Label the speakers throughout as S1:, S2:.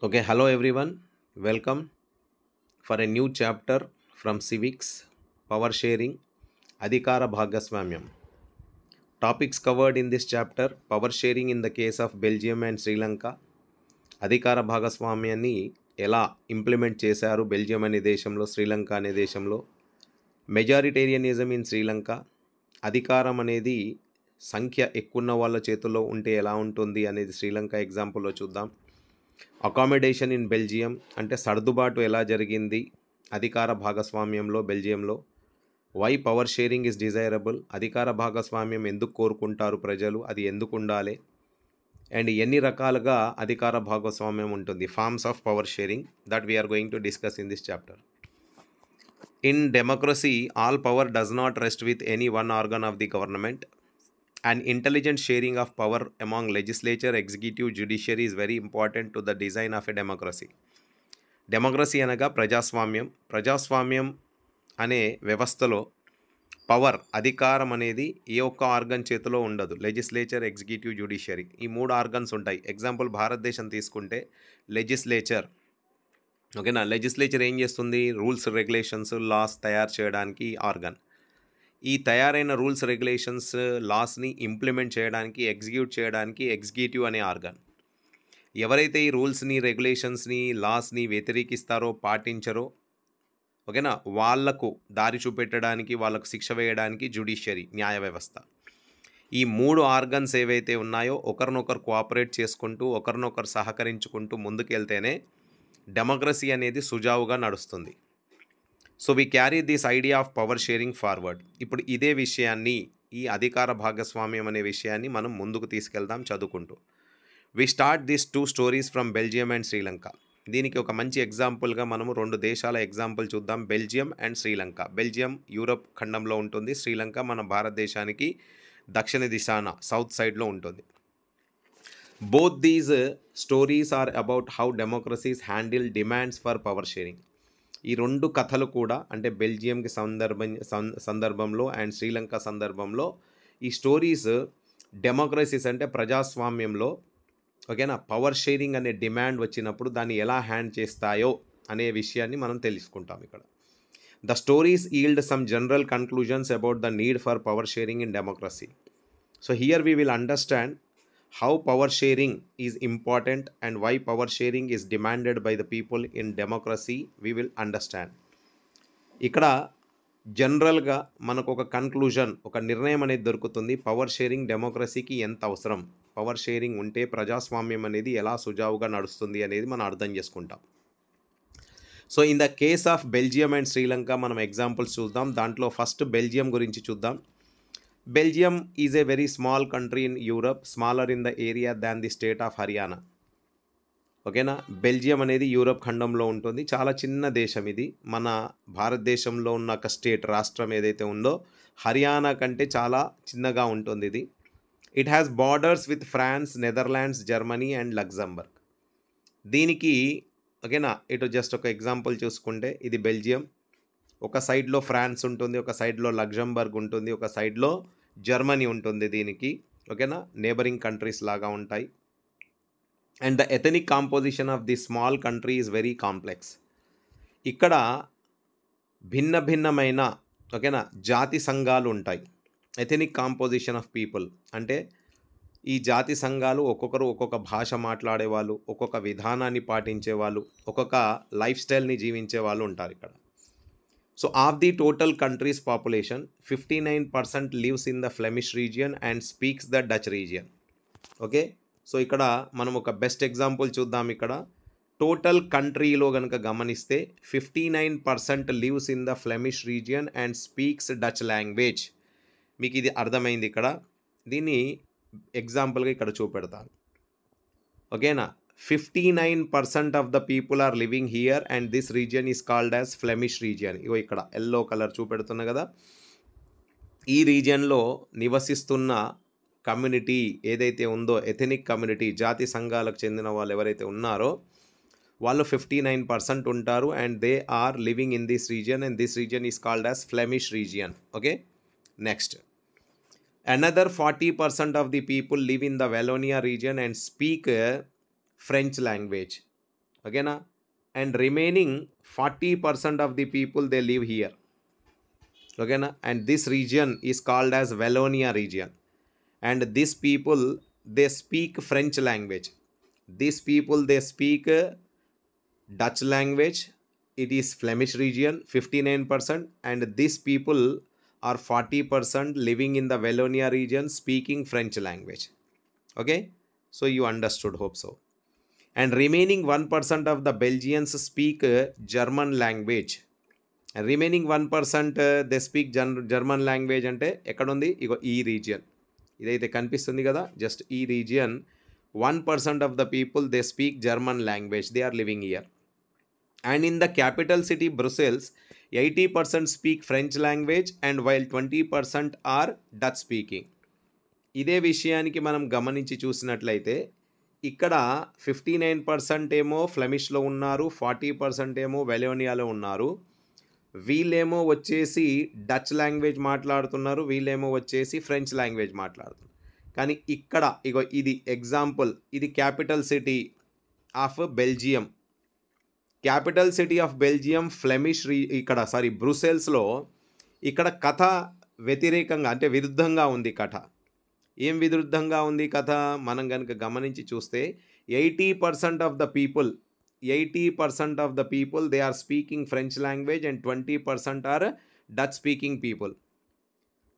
S1: Okay, hello everyone. Welcome for a new chapter from Civics, Power Sharing, Adhikara Bhagaswamyam. Topics covered in this chapter: power sharing in the case of Belgium and Sri Lanka, అధికార భాగస్వామ్యాన్ని ఎలా implement చేశారు Belgium అనే దేశంలో, శ్రీలంక అనే దేశంలో, మెజారిటేరియనిజం in Sri Lanka, అధికారం అనేది సంఖ్య ఎక్కువ ఉన్న వాళ్ళ చేతుల్లో ఉంటే ఎలా ఉంటుంది అనేది శ్రీలంక ఎగ్జాంపుల్లో చూద్దాం. అకామిడేషన్ ఇన్ బెల్జియం అంటే సర్దుబాటు ఎలా జరిగింది అధికార భాగస్వామ్యంలో బెల్జియంలో. Why power sharing is desirable, అధికార భాగస్వామ్యం ఎందుకు కోరుకుంటారు ప్రజలు, అది ఎందుకు ఉండాలి, అండ్ ఎన్ని రకాలుగా అధికార భాగస్వామ్యం ఉంటుంది, forms of power sharing, that we are going to discuss in this chapter. In democracy all power does not rest with any one organ of the government. An intelligent sharing of power among legislature, executive, judiciary is very important to the design of a democracy. Democracy అనగా ప్రజాస్వామ్యం. ప్రజాస్వామ్యం అనే వ్యవస్థలో power, అధికారం అనేది ఏ ఒక్క organ చేతిలో ఉండదు. లెజిస్లేచర్, ఎగ్జిక్యూటివ్, జ్యుడిషియరీ, ఈ మూడు ఆర్గన్స్ ఉంటాయి. ఎగ్జాంపుల్ భారతదేశం తీసుకుంటే లెజిస్లేచర్, ఓకేనా. లెజిస్లేచర్ ఏం చేస్తుంది? రూల్స్, రెగ్యులేషన్స్, లాస్ తయారు చేయడానికి ఆర్గన్. ఈ తయారైన రూల్స్, రెగ్యులేషన్స్, లాస్ని ఇంప్లిమెంట్ చేయడానికి, ఎగ్జిక్యూట్ చేయడానికి ఎగ్జిక్యూటివ్ అనే ఆర్గన్. ఎవరైతే ఈ రూల్స్ని, రెగ్యులేషన్స్ని, లాస్ని వ్యతిరేకిస్తారో, పాటించరో, ఓకేనా, వాళ్లకు దారి చూపెట్టడానికి, వాళ్ళకు శిక్ష వేయడానికి జ్యుడిషియరీ, న్యాయ వ్యవస్థ. ఈ మూడు ఆర్గన్స్ ఏవైతే ఉన్నాయో ఒకరినొకరు కోఆపరేట్ చేసుకుంటూ, ఒకరినొకరు సహకరించుకుంటూ ముందుకెళ్తేనే డెమోక్రసీ అనేది సుజావుగా నడుస్తుంది. So we carry this idea of power sharing forward. ఇప్పుడు ఇదే విషయాన్ని, ఈ అధికార భాగస్వామ్యం అనే విషయాన్ని మనం ముందుకు తీసుకెళ్దాం చదువుకుంటూ. We start this two stories from Belgium and Sri Lanka. దీనికి ఒక మంచి ఎగ్జాంపుల్గా మనము రెండు దేశాల ఎగ్జాంపుల్ చూద్దాం, Belgium and Sri Lanka. Belgium Europe ఖండంలో ఉంటుంది, శ్రీలంక మన భారతదేశానికి దక్షిణ దిశాన, సౌత్ సైడ్లో ఉంటుంది. Both these stories are about how democracies handle demands for power sharing. ఈ రెండు కథలు కూడా, అంటే బెల్జియంకి సందర్భంలో అండ్ శ్రీలంక సందర్భంలో, ఈ స్టోరీస్ డెమోక్రసీస్ అంటే ప్రజాస్వామ్యంలో, ఓకేనా, పవర్ షేరింగ్ అనే డిమాండ్ వచ్చినప్పుడు దాన్ని ఎలా హ్యాండ్ చేస్తాయో అనే విషయాన్ని మనం తెలుసుకుంటాం ఇక్కడ. The stories yield some general conclusions about the need for power sharing in democracy. So here we will understand how power sharing is important and why power sharing is demanded by the people in democracy we will understand. ఇక్కడ జనరల్గా మనకు ఒక conclusion, ఒక నిర్ణయం అనేది దొరుకుతుంది. Power sharing డెమోక్రసీకి ఎంత అవసరం, పవర్ షేరింగ్ ఉంటే ప్రజాస్వామ్యం అనేది ఎలా సుజావుగా నడుస్తుంది అనేది మనం అర్థం చేసుకుంటాం. So in the case of Belgium and Sri Lanka మనం ఎగ్జాంపుల్స్ చూద్దాం. దాంట్లో ఫస్ట్ బెల్జియం గురించి చూద్దాం. Belgium is a very small country in Europe, smaller in the area than the state of Haryana. ఓకేనా, బెల్జియం అనేది యూరప్ ఖండంలో ఉంటుంది, చాలా చిన్న దేశం ఇది. మన భారతదేశంలో ఉన్న ఒక స్టేట్, రాష్ట్రం ఏదైతే ఉందో హర్యానా కంటే చాలా చిన్నగా ఉంటుంది ఇది. It has borders with France, Netherlands, Germany and Luxembourg. దీనికి, ఓకేనా, ఇటు జస్ట్ ఒక ఎగ్జాంపుల్ చూసుకుంటే ఇది బెల్జియం. ఒక సైడ్లో ఫ్రాన్స్ ఉంటుంది, ఒక సైడ్లో లగ్జంబర్గ్ ఉంటుంది, ఒక సైడ్లో జర్మనీ ఉంటుంది దీనికి, ఓకేనా. నేబరింగ్ కంట్రీస్ లాగా ఉంటాయి. And the ethnic composition of the small country is very complex. ఇక్కడ భిన్న భిన్నమైన, ఓకేనా, జాతి సంఘాలు ఉంటాయి. ఎథనిక్ కాంపోజిషన్ ఆఫ్ పీపుల్ అంటే ఈ జాతి సంఘాలు ఒక్కొక్కరు ఒక్కొక్క భాష మాట్లాడేవాళ్ళు, ఒక్కొక్క విధానాన్ని పాటించేవాళ్ళు, ఒక్కొక్క లైఫ్ స్టైల్ని జీవించే వాళ్ళు ఉంటారు ఇక్కడ. So of the total country's population, 59% lives in the Flemish region and speaks the Dutch region. Okay, so ఇక్కడ మనం ఒక బెస్ట్ ఎగ్జాంపుల్ చూద్దాం. ఇక్కడ టోటల్ కంట్రీలో కనుక గమనిస్తే 59% lives in the Flemish region and speaks Dutch language. మీకు ఇది అర్థమైంది ఇక్కడ. దీన్ని ఎగ్జాంపుల్గా ఇక్కడ చూపెడతాను, ఓకేనా. 59% of the people are living here and this region is called as Flemish region. ఇగో ఇక్కడ ఎల్లో కలర్ చూపెడుతున్నా కదా. ఈ రీజియన్లో నివసిస్తున్న కమ్యూనిటీ ఏదైతే ఉందో, ఎథనిక్ కమ్యూనిటీ, జాతి సంఘాలకు చెందిన వాళ్ళు ఎవరైతే ఉన్నారో వాళ్ళు 59% ఉంటారు. And they are living in this region and this region is called as Flemish region. Okay, next. Another 40% of the people live in the Wallonia region and speak French language. ఓకేనా. And remaining 40% of the people they live here. ఓకేనా. And this region is called as Wallonia region. And this people they speak French language. This people they speak Dutch language. It is Flemish region 59%, and these people are 40% living in the Wallonia region speaking French language. Okay, so you understood, hope so. And remaining 1% of the Belgians speak German language. And remaining 1% they speak German language అంటే ఎక్కడ ఉంది, ఇగో ఈ region ఇదైతే కనిపిస్తుంది కదా, just ఈ region 1% of the people they speak German language, they are living here. And in the capital city Brussels 80% speak French language, and while 20% are Dutch speaking. ఇదే విషయానికి మనం గమనించి చూసినట్లయితే ఇక్కడ 59% ఏమో ఫ్లెమిష్లో ఉన్నారు, 40% ఏమో వెలోనియాలో ఉన్నారు. వీళ్ళేమో వచ్చేసి డచ్ లాంగ్వేజ్ మాట్లాడుతున్నారు, వీళ్ళేమో వచ్చేసి ఫ్రెంచ్ లాంగ్వేజ్ మాట్లాడుతున్నారు. కానీ ఇక్కడ ఇగో ఇది ఎగ్జాంపుల్, ఇది capital city of Belgium. Capital city of Belgium Flemish బ్రూసెల్స్లో ఇక్కడ కథ వ్యతిరేకంగా అంటే విరుద్ధంగా ఉంది కథ. ఏం విరుద్ధంగా ఉంది కథ మనం కనుక గమనించి చూస్తే 80% of the people they are speaking French language and 20% are Dutch speaking people.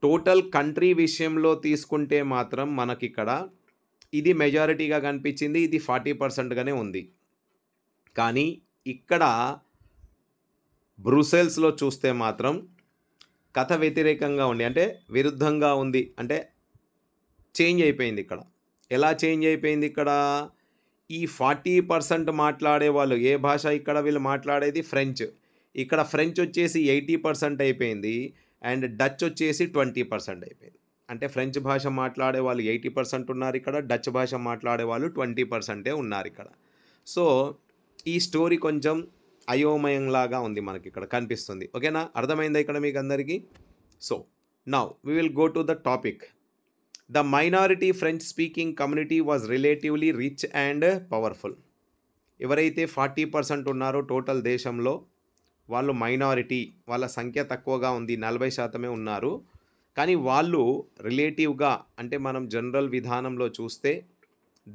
S1: Total country విషయంలో తీసుకుంటే మాత్రం మనకిక్కడ ఇది మెజారిటీగా కనిపించింది, ఇది 40%గానే ఉంది. కానీ ఇక్కడ బ్రూసెల్స్లో చూస్తే మాత్రం కథ వ్యతిరేకంగా ఉంది, అంటే విరుద్ధంగా ఉంది, అంటే చేంజ్ అయిపోయింది. ఇక్కడ ఎలా చేంజ్ అయిపోయింది, ఇక్కడ ఈ 40% మాట్లాడే వాళ్ళు ఏ భాష, ఇక్కడ వీళ్ళు మాట్లాడేది ఫ్రెంచ్. ఇక్కడ ఫ్రెంచ్ వచ్చేసి 80% అయిపోయింది, అండ్ డచ్ వచ్చేసి 20% అయిపోయింది. అంటే ఫ్రెంచ్ భాష మాట్లాడే వాళ్ళు 80% ఉన్నారు ఇక్కడ, డచ్ భాష మాట్లాడే వాళ్ళు 20% ఉన్నారు ఇక్కడ. సో ఈ స్టోరీ కొంచెం అయోమయంలాగా ఉంది, మనకి ఇక్కడ కనిపిస్తుంది. ఓకేనా, అర్థమైందా ఇక్కడ మీకు అందరికీ? So now we will go to the topic. The minority French speaking community was relatively rich and powerful. ఎవరైతే 40% ఉన్నారో టోటల్ దేశంలో, వాళ్ళు మైనారిటీ, వాళ్ళ సంఖ్య తక్కువగా ఉంది, 40% ఉన్నారు. కానీ వాళ్ళు రిలేటివ్గా అంటే మనం జనరల్ విధానంలో చూస్తే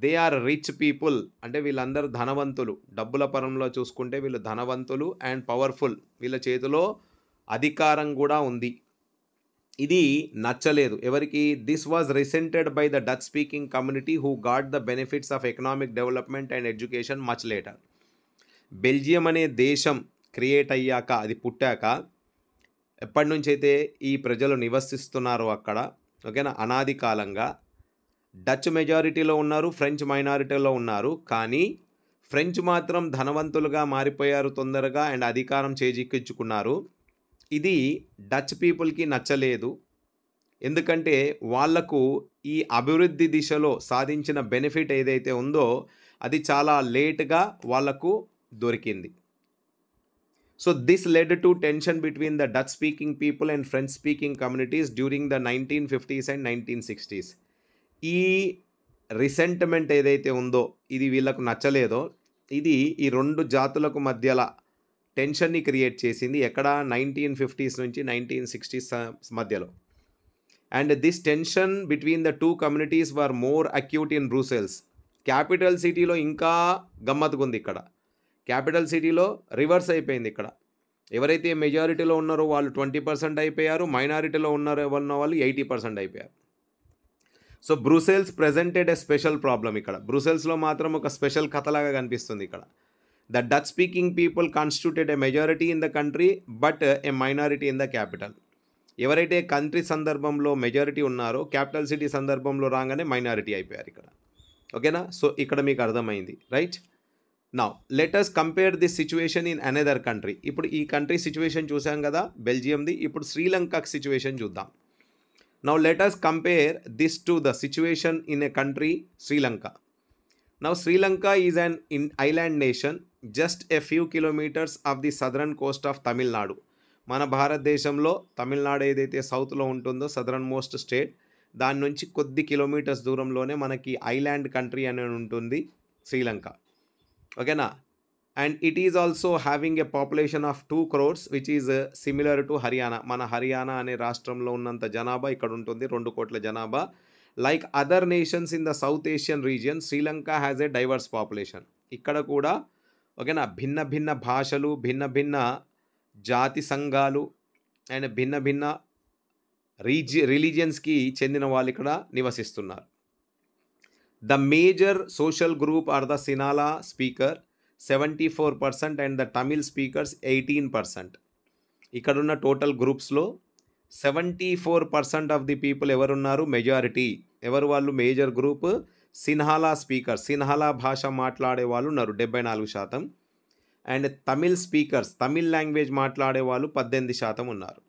S1: దే ఆర్ రిచ్ పీపుల్, అంటే వీళ్ళందరూ ధనవంతులు. డబ్బుల పరంలో చూసుకుంటే వీళ్ళు ధనవంతులు అండ్ పవర్ఫుల్, వీళ్ళ చేతిలో అధికారం కూడా ఉంది. ఇది నచ్చలేదు ఎవరికి? This was resented by the Dutch speaking community who got the benefits of economic development and education much later. Belgium అనే దేశం క్రియేట్ అయ్యాక, అది పుట్టాక, ఎప్పటి నుంచి అయితే ఈ ప్రజలు నివసిస్తున్నారో అక్కడ, ఓకేనా, అనాది కాలంగా డచ్ మెజారిటీలో ఉన్నారు, ఫ్రెంచ్ మైనారిటీలో ఉన్నారు. కానీ ఫ్రెంచ్ మాత్రం ధనవంతులుగా మారిపోయారు తొందరగా అండ్ అధికారం చేజిక్కించుకున్నారు. ఇది డచ్ పీపుల్కి నచ్చలేదు. ఎందుకంటే వాళ్లకు ఈ అభివృద్ధి దిశలో సాధించిన బెనిఫిట్ ఏదైతే ఉందో అది చాలా లేట్గా వాళ్లకు దొరికింది. So this led to tension between the Dutch speaking people and French speaking communities during the 1950s and 1960s. ఈ రిసెంట్మెంట్ ఏదైతే ఉందో ఇది వీళ్ళకు నచ్చలేదో, ఇది ఈ రెండు జాతులకు మధ్యలో టెన్షన్ని క్రియేట్ చేసింది. ఎక్కడ? 1950s నుంచి 1960s మధ్యలో. And this tension between the two communities were more acute in Brussels. Capital సిటీలో ఇంకా గమ్మత్తుకుంది. ఇక్కడ క్యాపిటల్ సిటీలో రివర్స్ అయిపోయింది. ఇక్కడ ఎవరైతే మెజారిటీలో ఉన్నారో వాళ్ళు 20% అయిపోయారు, మైనారిటీలో ఉన్న వాళ్ళు 80% అయిపోయారు. So Brussels presented a special problem. ఇక్కడ బ్రూసెల్స్లో మాత్రం ఒక స్పెషల్ కథలాగా కనిపిస్తుంది. ఇక్కడ the Dutch speaking people constituted a majority in the country but a minority in the capital. ఎవరైతే కంట్రీ సందర్భంలో మెజారిటీ ఉన్నారో క్యాపిటల్ సిటీ సందర్భంలో రాగానే మైనారిటీ అయిపోయారు ఇక్కడ. ఓకేనా, సో ఇక్కడ మీకు అర్థమైంది, right? Now let us compare this situation in another country. ఇప్పుడు ఈ కంట్రీ సిచ్యువేషన్ చూసాం కదా బెల్జియంది, ఇప్పుడు శ్రీలంక సిచ్యువేషన్ చూద్దాం. Now let us compare this to the situation in a country, Sri Lanka. Now Sri Lanka is an island nation just a few kilometers of the southern coast of Tamil Nadu. మన భారతదేశంలో తమిళనాడు ఏదైతే సౌత్లో ఉంటుందో southern most state, దాని నుంచి కొద్ది kilometres దూరంలోనే మనకి ఐలాండ్ కంట్రీ అనేది ఉంటుంది శ్రీలంక. ఓకేనా, and it is also having a population of 2 crores which is similar to Haryana. మన హర్యానా అనే రాష్ట్రంలో ఉన్నంత జనాభా ఇక్కడ ఉంటుంది, 2 కోట్ల జనాభా. Like other nations in the south Asian region, Sri Lanka has a divorce population. ఇక్కడ కూడా ఓకేనా భిన్న భిన్న భాషలు, భిన్న భిన్న జాతి సంఘాలు అండ్ భిన్న భిన్న రిలీజియన్స్కి చెందిన వాళ్ళు ఇక్కడ నివసిస్తున్నారు. The major social group are the Sinhala speaker 74% and the Tamil speakers 18%. ఇక్కడున్న టోటల్ గ్రూప్స్లో 74% ఆఫ్ ది పీపుల్ ఎవరున్నారు, మెజారిటీ ఎవరు వాళ్ళు, major group Sinhala speaker, Sinhala భాష మాట్లాడే వాళ్ళు ఉన్నారు 74%. And Tamil speakers, Tamil language మాట్లాడే వాళ్ళు 18% ఉన్నారు.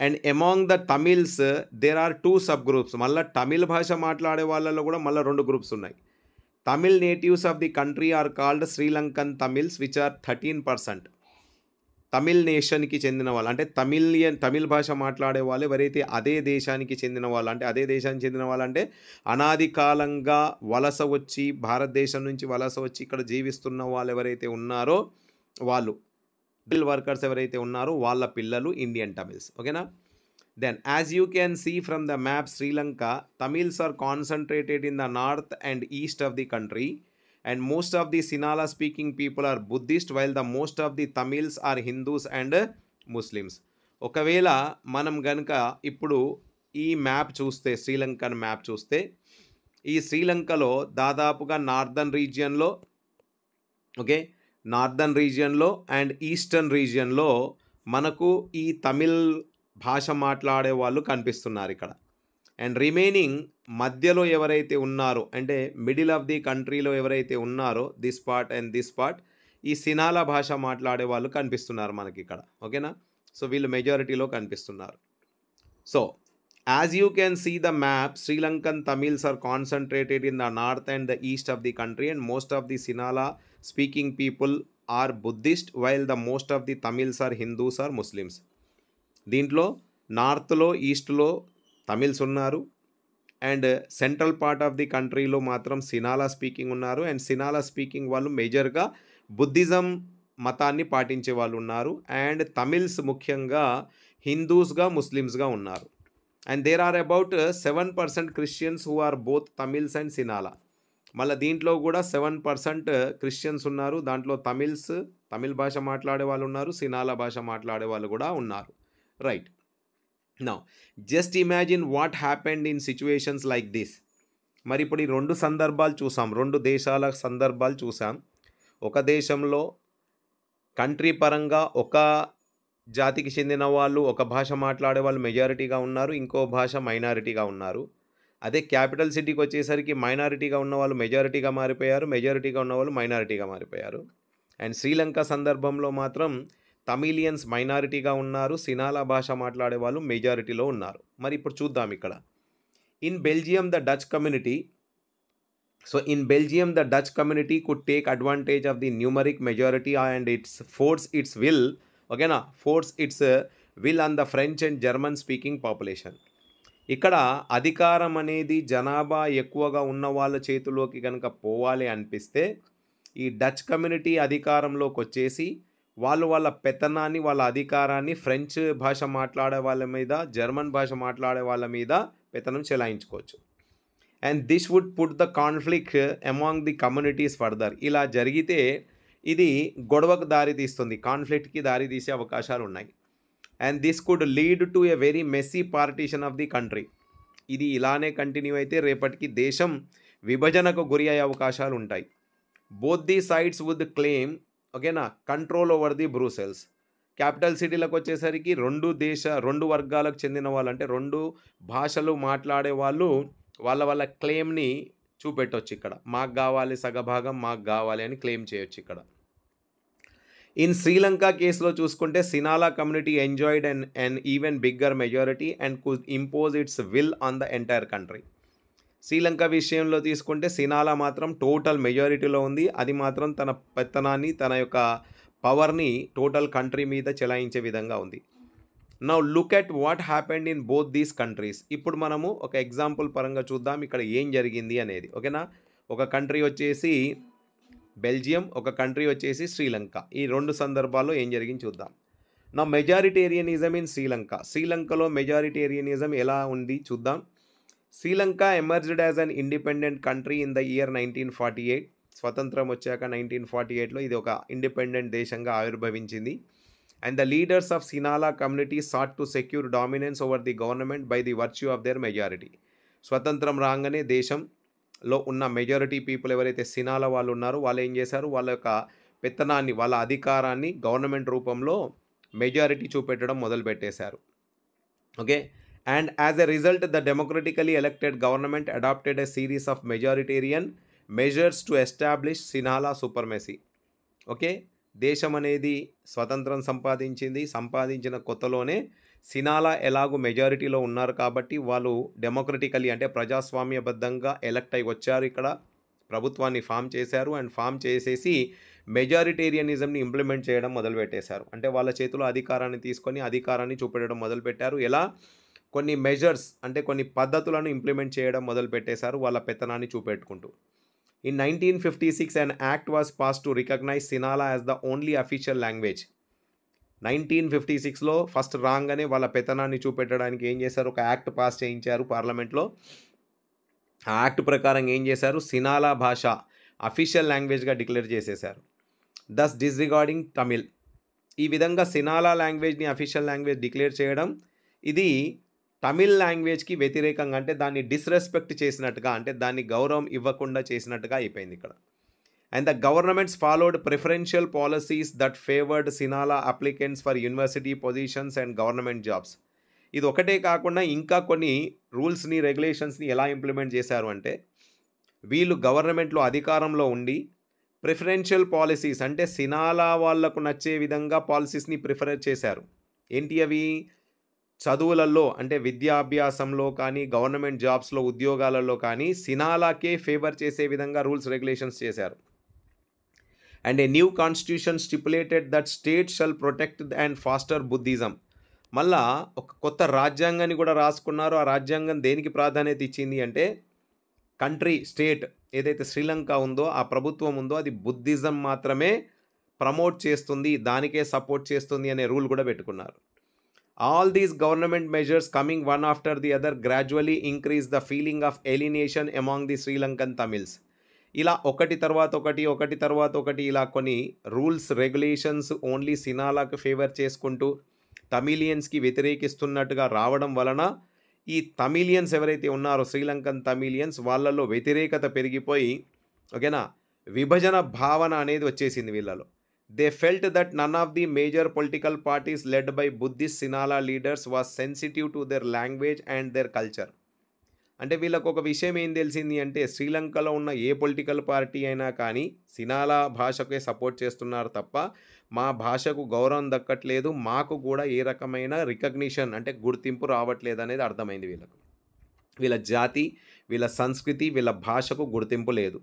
S1: And among the Tamils there are 2 sub groups. మళ్ళీ తమిళ్ భాష మాట్లాడే వాళ్ళలో కూడా మళ్ళీ 2 గ్రూప్స్ ఉన్నాయి. Tamil natives of the country are called Sri Lankan Tamils which are 13%. Tamil నేషన్కి చెందిన వాళ్ళు అంటే తమిళ్ భాష మాట్లాడే వాళ్ళు ఎవరైతే అదే దేశానికి చెందిన వాళ్ళు, అంటే అదే దేశానికి చెందిన వాళ్ళు అంటే అనాది కాలంగా వలస వచ్చి, భారతదేశం నుంచి వలస వచ్చి ఇక్కడ జీవిస్తున్న వాళ్ళు ఎవరైతే ఉన్నారో వాళ్ళు, వర్కర్స్ ఎవరైతే ఉన్నారో వాళ్ళ పిల్లలు ఇండియన్ తమిళ్స్. ఓకేనా. Then as you can see from the map, Sri Lanka Tamils are concentrated in the north and east of the country. And most of the Sinhala speaking people are Buddhist, while the most of the Tamils are Hindus and Muslims. ఒకవేళ మనం గనుక ఇప్పుడు ఈ map చూస్తే, Sri Lankan map చూస్తే, ఈ శ్రీలంకలో దాదాపుగా నార్దర్న్ రీజియన్లో, ఓకే, నార్దర్న్ రీజియన్లో అండ్ ఈస్టర్న్ రీజియన్లో మనకు ఈ తమిళ్ భాష మాట్లాడే వాళ్ళు కనిపిస్తున్నారు ఇక్కడ. అండ్ రిమైనింగ్ మధ్యలో ఎవరైతే ఉన్నారో, అంటే మిడిల్ ఆఫ్ ది కంట్రీలో ఎవరైతే ఉన్నారో, this part and this part, ఈ సినాలా భాష మాట్లాడే వాళ్ళు కనిపిస్తున్నారు మనకి ఇక్కడ. ఓకేనా. సో వీళ్ళు మెజారిటీలో కనిపిస్తున్నారు. So as you can see the map, Sri Lankan Tamils are concentrated in the north and the east of the country and most of the Sinhala speaking people are Buddhist, while the most of the Tamils are Hindus or Muslims. దీంట్లో నార్త్లో, ఈస్ట్లో తమిళ్స్ ఉన్నారు and central part of the కంట్రీలో మాత్రం Sinhala speaking ఉన్నారు. And Sinhala speaking వాళ్ళు మేజర్గా Buddhism మతాన్ని పాటించే వాళ్ళు ఉన్నారు. అండ్ తమిళ్స్ ముఖ్యంగా హిందూస్గా, ముస్లిమ్స్గా ఉన్నారు. And there are about 7% Christians who are both Tamils and Sinhala. మళ్ళీ దీంట్లో కూడా 7% క్రిస్టియన్స్ ఉన్నారు. దాంట్లో తమిళ్ భాష మాట్లాడే వాళ్ళు ఉన్నారు, సినాలా భాష మాట్లాడే వాళ్ళు కూడా ఉన్నారు. Right. Now just imagine what happened in situations like this. మరి ఇప్పుడు ఈ 2 సందర్భాలు చూసాం, 2 దేశాల సందర్భాలు చూసాం. ఒక దేశంలో కంట్రీ పరంగా ఒక జాతికి చెందిన వాళ్ళు, ఒక భాష మాట్లాడే వాళ్ళు మెజారిటీగా ఉన్నారు, ఇంకో భాష మైనారిటీగా ఉన్నారు. అదే క్యాపిటల్ సిటీకి వచ్చేసరికి మైనారిటీగా ఉన్న వాళ్ళు మెజారిటీగా మారిపోయారు, మెజారిటీగా ఉన్న వాళ్ళు మైనారిటీగా మారిపోయారు. అండ్ శ్రీలంక సందర్భంలో మాత్రం తమిళియన్స్ మైనారిటీగా ఉన్నారు, సినాలా భాష మాట్లాడే వాళ్ళు మెజారిటీలో ఉన్నారు. మరి ఇప్పుడు చూద్దాం ఇక్కడ. In Belgium the Dutch community, so in Belgium the Dutch community could take advantage of the numeric majority and force its will, ఓకేనా, force its will on the French and German speaking population. ఇక్కడ అధికారం అనేది జనాభా ఎక్కువగా ఉన్న వాళ్ళ చేతిలోకి కనుక పోవాలి అనిపిస్తే ఈ డచ్ కమ్యూనిటీ అధికారంలోకి వచ్చేసి వాళ్ళ పెత్తనాన్ని, వాళ్ళ అధికారాన్ని ఫ్రెంచ్ భాష మాట్లాడే వాళ్ళ మీద, జర్మన్ భాష మాట్లాడే వాళ్ళ మీద పెత్తనం చెలాయించుకోవచ్చు. And this would put the conflict among the communities further. ఇలా జరిగితే ఇది గొడవకు దారితీస్తుంది, కాన్ఫ్లిక్ట్కి దారితీసే అవకాశాలు ఉన్నాయి. And this could lead to a very messy partition of the country. ఇది ఇలానే కంటిన్యూ అయితే రేపటికి దేశం విభజనకు గురి అయ్యే అవకాశాలు ఉంటాయి. Both the sides would claim, ఓకేనా, control over the Brussels. Capital సిటీలకు వచ్చేసరికి 2 వర్గాలకు చెందిన వాళ్ళు, అంటే 2 భాషలు మాట్లాడే వాళ్ళు వాళ్ళ క్లెయిమ్ని చూపెట్టవచ్చు. ఇక్కడ మాకు కావాలి సగభాగం, మాకు కావాలి అని క్లెయిమ్ చేయొచ్చు ఇక్కడ. ఇన్ శ్రీలంక కేసులో చూసుకుంటే Sinhala community enjoyed and even bigger majority and could impose its will on the entire country. Sri Lanka విషయంలో తీసుకుంటే సినాలా మాత్రం టోటల్ మెజారిటీలో ఉంది. అది మాత్రం తన పెత్తనాన్ని, తన యొక్క పవర్ని టోటల్ కంట్రీ మీద చెలాయించే విధంగా ఉంది. Now look at what happened in both these countries. ఇప్పుడు మనము ఒక ఎగ్జాంపుల్ పరంగా చూద్దాం ఇక్కడ ఏం జరిగింది అనేది. ఓకేనా. ఒక కంట్రీ వచ్చేసి బెల్జియం, ఒక కంట్రీ వచ్చేసి శ్రీలంక. ఈ 2 సందర్భాల్లో ఏం జరిగింది చూద్దాం. నా మెజారిటేరియనిజం ఇన్ శ్రీలంక. శ్రీలంకలో మెజారిటేరియనిజం ఎలా ఉంది చూద్దాం. Sri Lanka emerged as an independent country in the year 1948. స్వతంత్రం వచ్చాక 1948లో ఇది ఒక ఇండిపెండెంట్ దేశంగా ఆవిర్భవించింది. And the leaders of Sinhala community sought to secure dominance over the government by the virtue of their majority. స్వతంత్రం రాగానే దేశంలో ఉన్న మెజారిటీ పీపుల్ ఎవరైతే సినాలా వాళ్ళు ఉన్నారో వాళ్ళు ఏం చేశారు, వాళ్ళ యొక్క పెత్తనాన్ని, వాళ్ళ అధికారాన్ని గవర్నమెంట్ రూపంలో మెజారిటీ చూపెట్టడం మొదలుపెట్టేశారు. Okay. And as a result the democratically elected government adopted a series of majoritarian measures to establish Sinhala supremacy. Okay. దేశం అనేది స్వతంత్రం సంపాదించిన కొత్తలోనే సినాలా ఎలాగూ మెజారిటీలో ఉన్నారు కాబట్టి వాళ్ళు డెమోక్రటికలీ అంటే ప్రజాస్వామ్యబద్ధంగా ఎలక్ట్ అయి వచ్చారు. ఇక్కడ ప్రభుత్వాన్ని ఫామ్ చేశారు. అండ్ ఫామ్ చేసేసి మెజారిటేరియనిజంని ఇంప్లిమెంట్ చేయడం మొదలుపెట్టేశారు. అంటే వాళ్ళ చేతిలో అధికారాన్ని తీసుకొని అధికారాన్ని చూపెట్టడం మొదలుపెట్టారు. ఎలా కొన్ని మెజర్స్ అంటే కొన్ని పద్ధతులను ఇంప్లిమెంట్ చేయడం మొదలుపెట్టేశారు వాళ్ళ పెత్తనాన్ని చూపెట్టుకుంటూ. In 1956 an act was passed to recognize Sinhala as the only official language. 1956లో ఫస్ట్ రాగానే వాళ్ళ పెత్తనాన్ని చూపెట్టడానికి ఏం చేశారు, ఒక యాక్ట్ పాస్ చేయించారు పార్లమెంట్లో. ఆ యాక్ట్ ప్రకారం ఏం చేశారు, సినాలా భాష అఫీషియల్ లాంగ్వేజ్గా డిక్లేర్ చేసేశారు. దస్ డిస్రిగార్డింగ్ తమిళ్. ఈ విధంగా సినాలా లాంగ్వేజ్ని అఫీషియల్ లాంగ్వేజ్ డిక్లేర్ చేయడం ఇది తమిళ్ లాంగ్వేజ్కి వ్యతిరేకంగా, అంటే దాన్ని డిస్రెస్పెక్ట్ చేసినట్టుగా, అంటే దాన్ని గౌరవం ఇవ్వకుండా చేసినట్టుగా అయిపోయింది ఇక్కడ. And the governments followed preferential policies that favoured Sinhala applicants for university positions and government jobs. ఇది ఒకటే కాకుండా ఇంకా కొన్ని రూల్స్ని రెగ్యులేషన్స్ని ఎలా ఇంప్లిమెంట్ చేశారు అంటే, వీళ్ళు గవర్నమెంట్లో అధికారంలో ఉండి ప్రిఫరెన్షియల్ పాలసీస్ అంటే సినాలా వాళ్లకు నచ్చే విధంగా పాలసీస్ని ప్రిఫర్ చేశారు. ఏంటి అవి, చదువులలో అంటే విద్యాభ్యాసంలో కానీ గవర్నమెంట్ జాబ్స్లో ఉద్యోగాలలో కానీ సినాలాకే ఫేవర్ చేసే విధంగా రూల్స్ రెగ్యులేషన్స్ చేశారు. And a new constitution stipulated that state shall protect and foster Buddhism. మళ్ళా ఒక కొత్త రాజ్యాంగాన్ని కూడా రాసుకున్నారు. ఆ రాజ్యాంగం దేనికి ప్రాధాన్యత ఇచ్చింది అంటే, కంట్రీ స్టేట్ ఏదైతే శ్రీలంక ఉందో ఆ ప్రభుత్వం ఉందో అది బుద్ధిజం మాత్రమే ప్రమోట్ చేస్తుంది, దానికే సపోర్ట్ చేస్తుంది అనే రూల్ కూడా పెట్టుకున్నారు. All these government measures coming one after the other gradually increase the feeling of alienation among the Sri Lankan Tamils. ఇలా ఒకటి తర్వాత ఒకటి ఇలా కొన్ని రూల్స్ రెగ్యులేషన్స్ ఓన్లీ సినాలాకు ఫేవర్ చేసుకుంటూ తమిలియన్స్కి వ్యతిరేకిస్తున్నట్టుగా రావడం వలన ఈ తమిలియన్స్ ఎవరైతే ఉన్నారో శ్రీలంకన్ తమిలియన్స్ వాళ్ళలో వ్యతిరేకత పెరిగిపోయి, ఓకేనా, విభజన భావన అనేది వచ్చేసింది వీళ్ళలో. They felt that none of the major political parties led by Buddhist Sinhala leaders was sensitive to their language and their culture. అంటే వీళ్ళకు ఒక విషయం ఏం తెలిసింది అంటే, శ్రీలంకలో ఉన్న ఏ పొలిటికల్ పార్టీ అయినా కానీ సినాలా భాషకే సపోర్ట్ చేస్తున్నారు తప్ప మా భాషకు గౌరవం దక్కట్లేదు, మాకు కూడా ఏ రకమైన రికగ్నిషన్ అంటే గుర్తింపు రావట్లేదు అనేది అర్థమైంది వీళ్ళకు. వీళ్ళ జాతి, వీళ్ళ సంస్కృతి, వీళ్ళ భాషకు గుర్తింపు లేదు.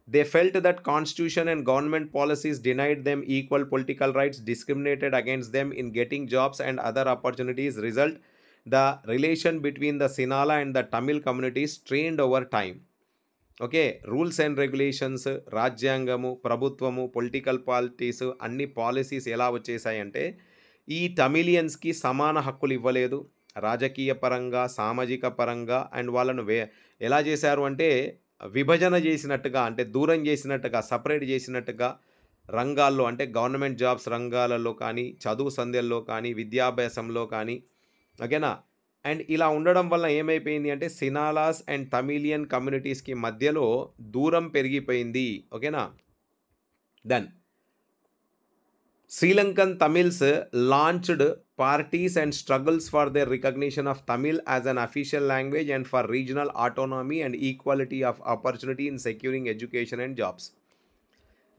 S1: They felt that constitution and government policies denied them equal political rights, discriminated against them in getting jobs and other opportunities. Result, the relation between the Sinhala and the Tamil communities strained over time. Okay, rules and regulations, రాజ్యాంగము, ప్రభుత్వము, political parties అన్ని policies ఎలా వచ్చేసాయంటే ఈ తమిలియన్స్కి సమాన హక్కులు ఇవ్వలేదు, రాజకీయ పరంగా, సామాజిక పరంగా. అండ్ వాళ్ళను ఎలా చేశారు అంటే విభజన చేసినట్టుగా, అంటే దూరం చేసినట్టుగా, సపరేట్ చేసినట్టుగా రంగాల్లో, అంటే గవర్నమెంట్ జాబ్స్ రంగాలలో కానీ, చదువు సంధ్యల్లో కానీ, విద్యాభ్యాసంలో కానీ, ఓకేనా. అండ్ ఇలా ఉండడం వల్ల ఏమైపోయింది అంటే సినాలాస్ అండ్ తమిలియన్ కమ్యూనిటీస్కి మధ్యలో దూరం పెరిగిపోయింది, ఓకేనా. Then Sri Lankan Tamils launched parties and struggles for their recognition of Tamil as an official language and for regional autonomy and equality of opportunity in securing education and jobs.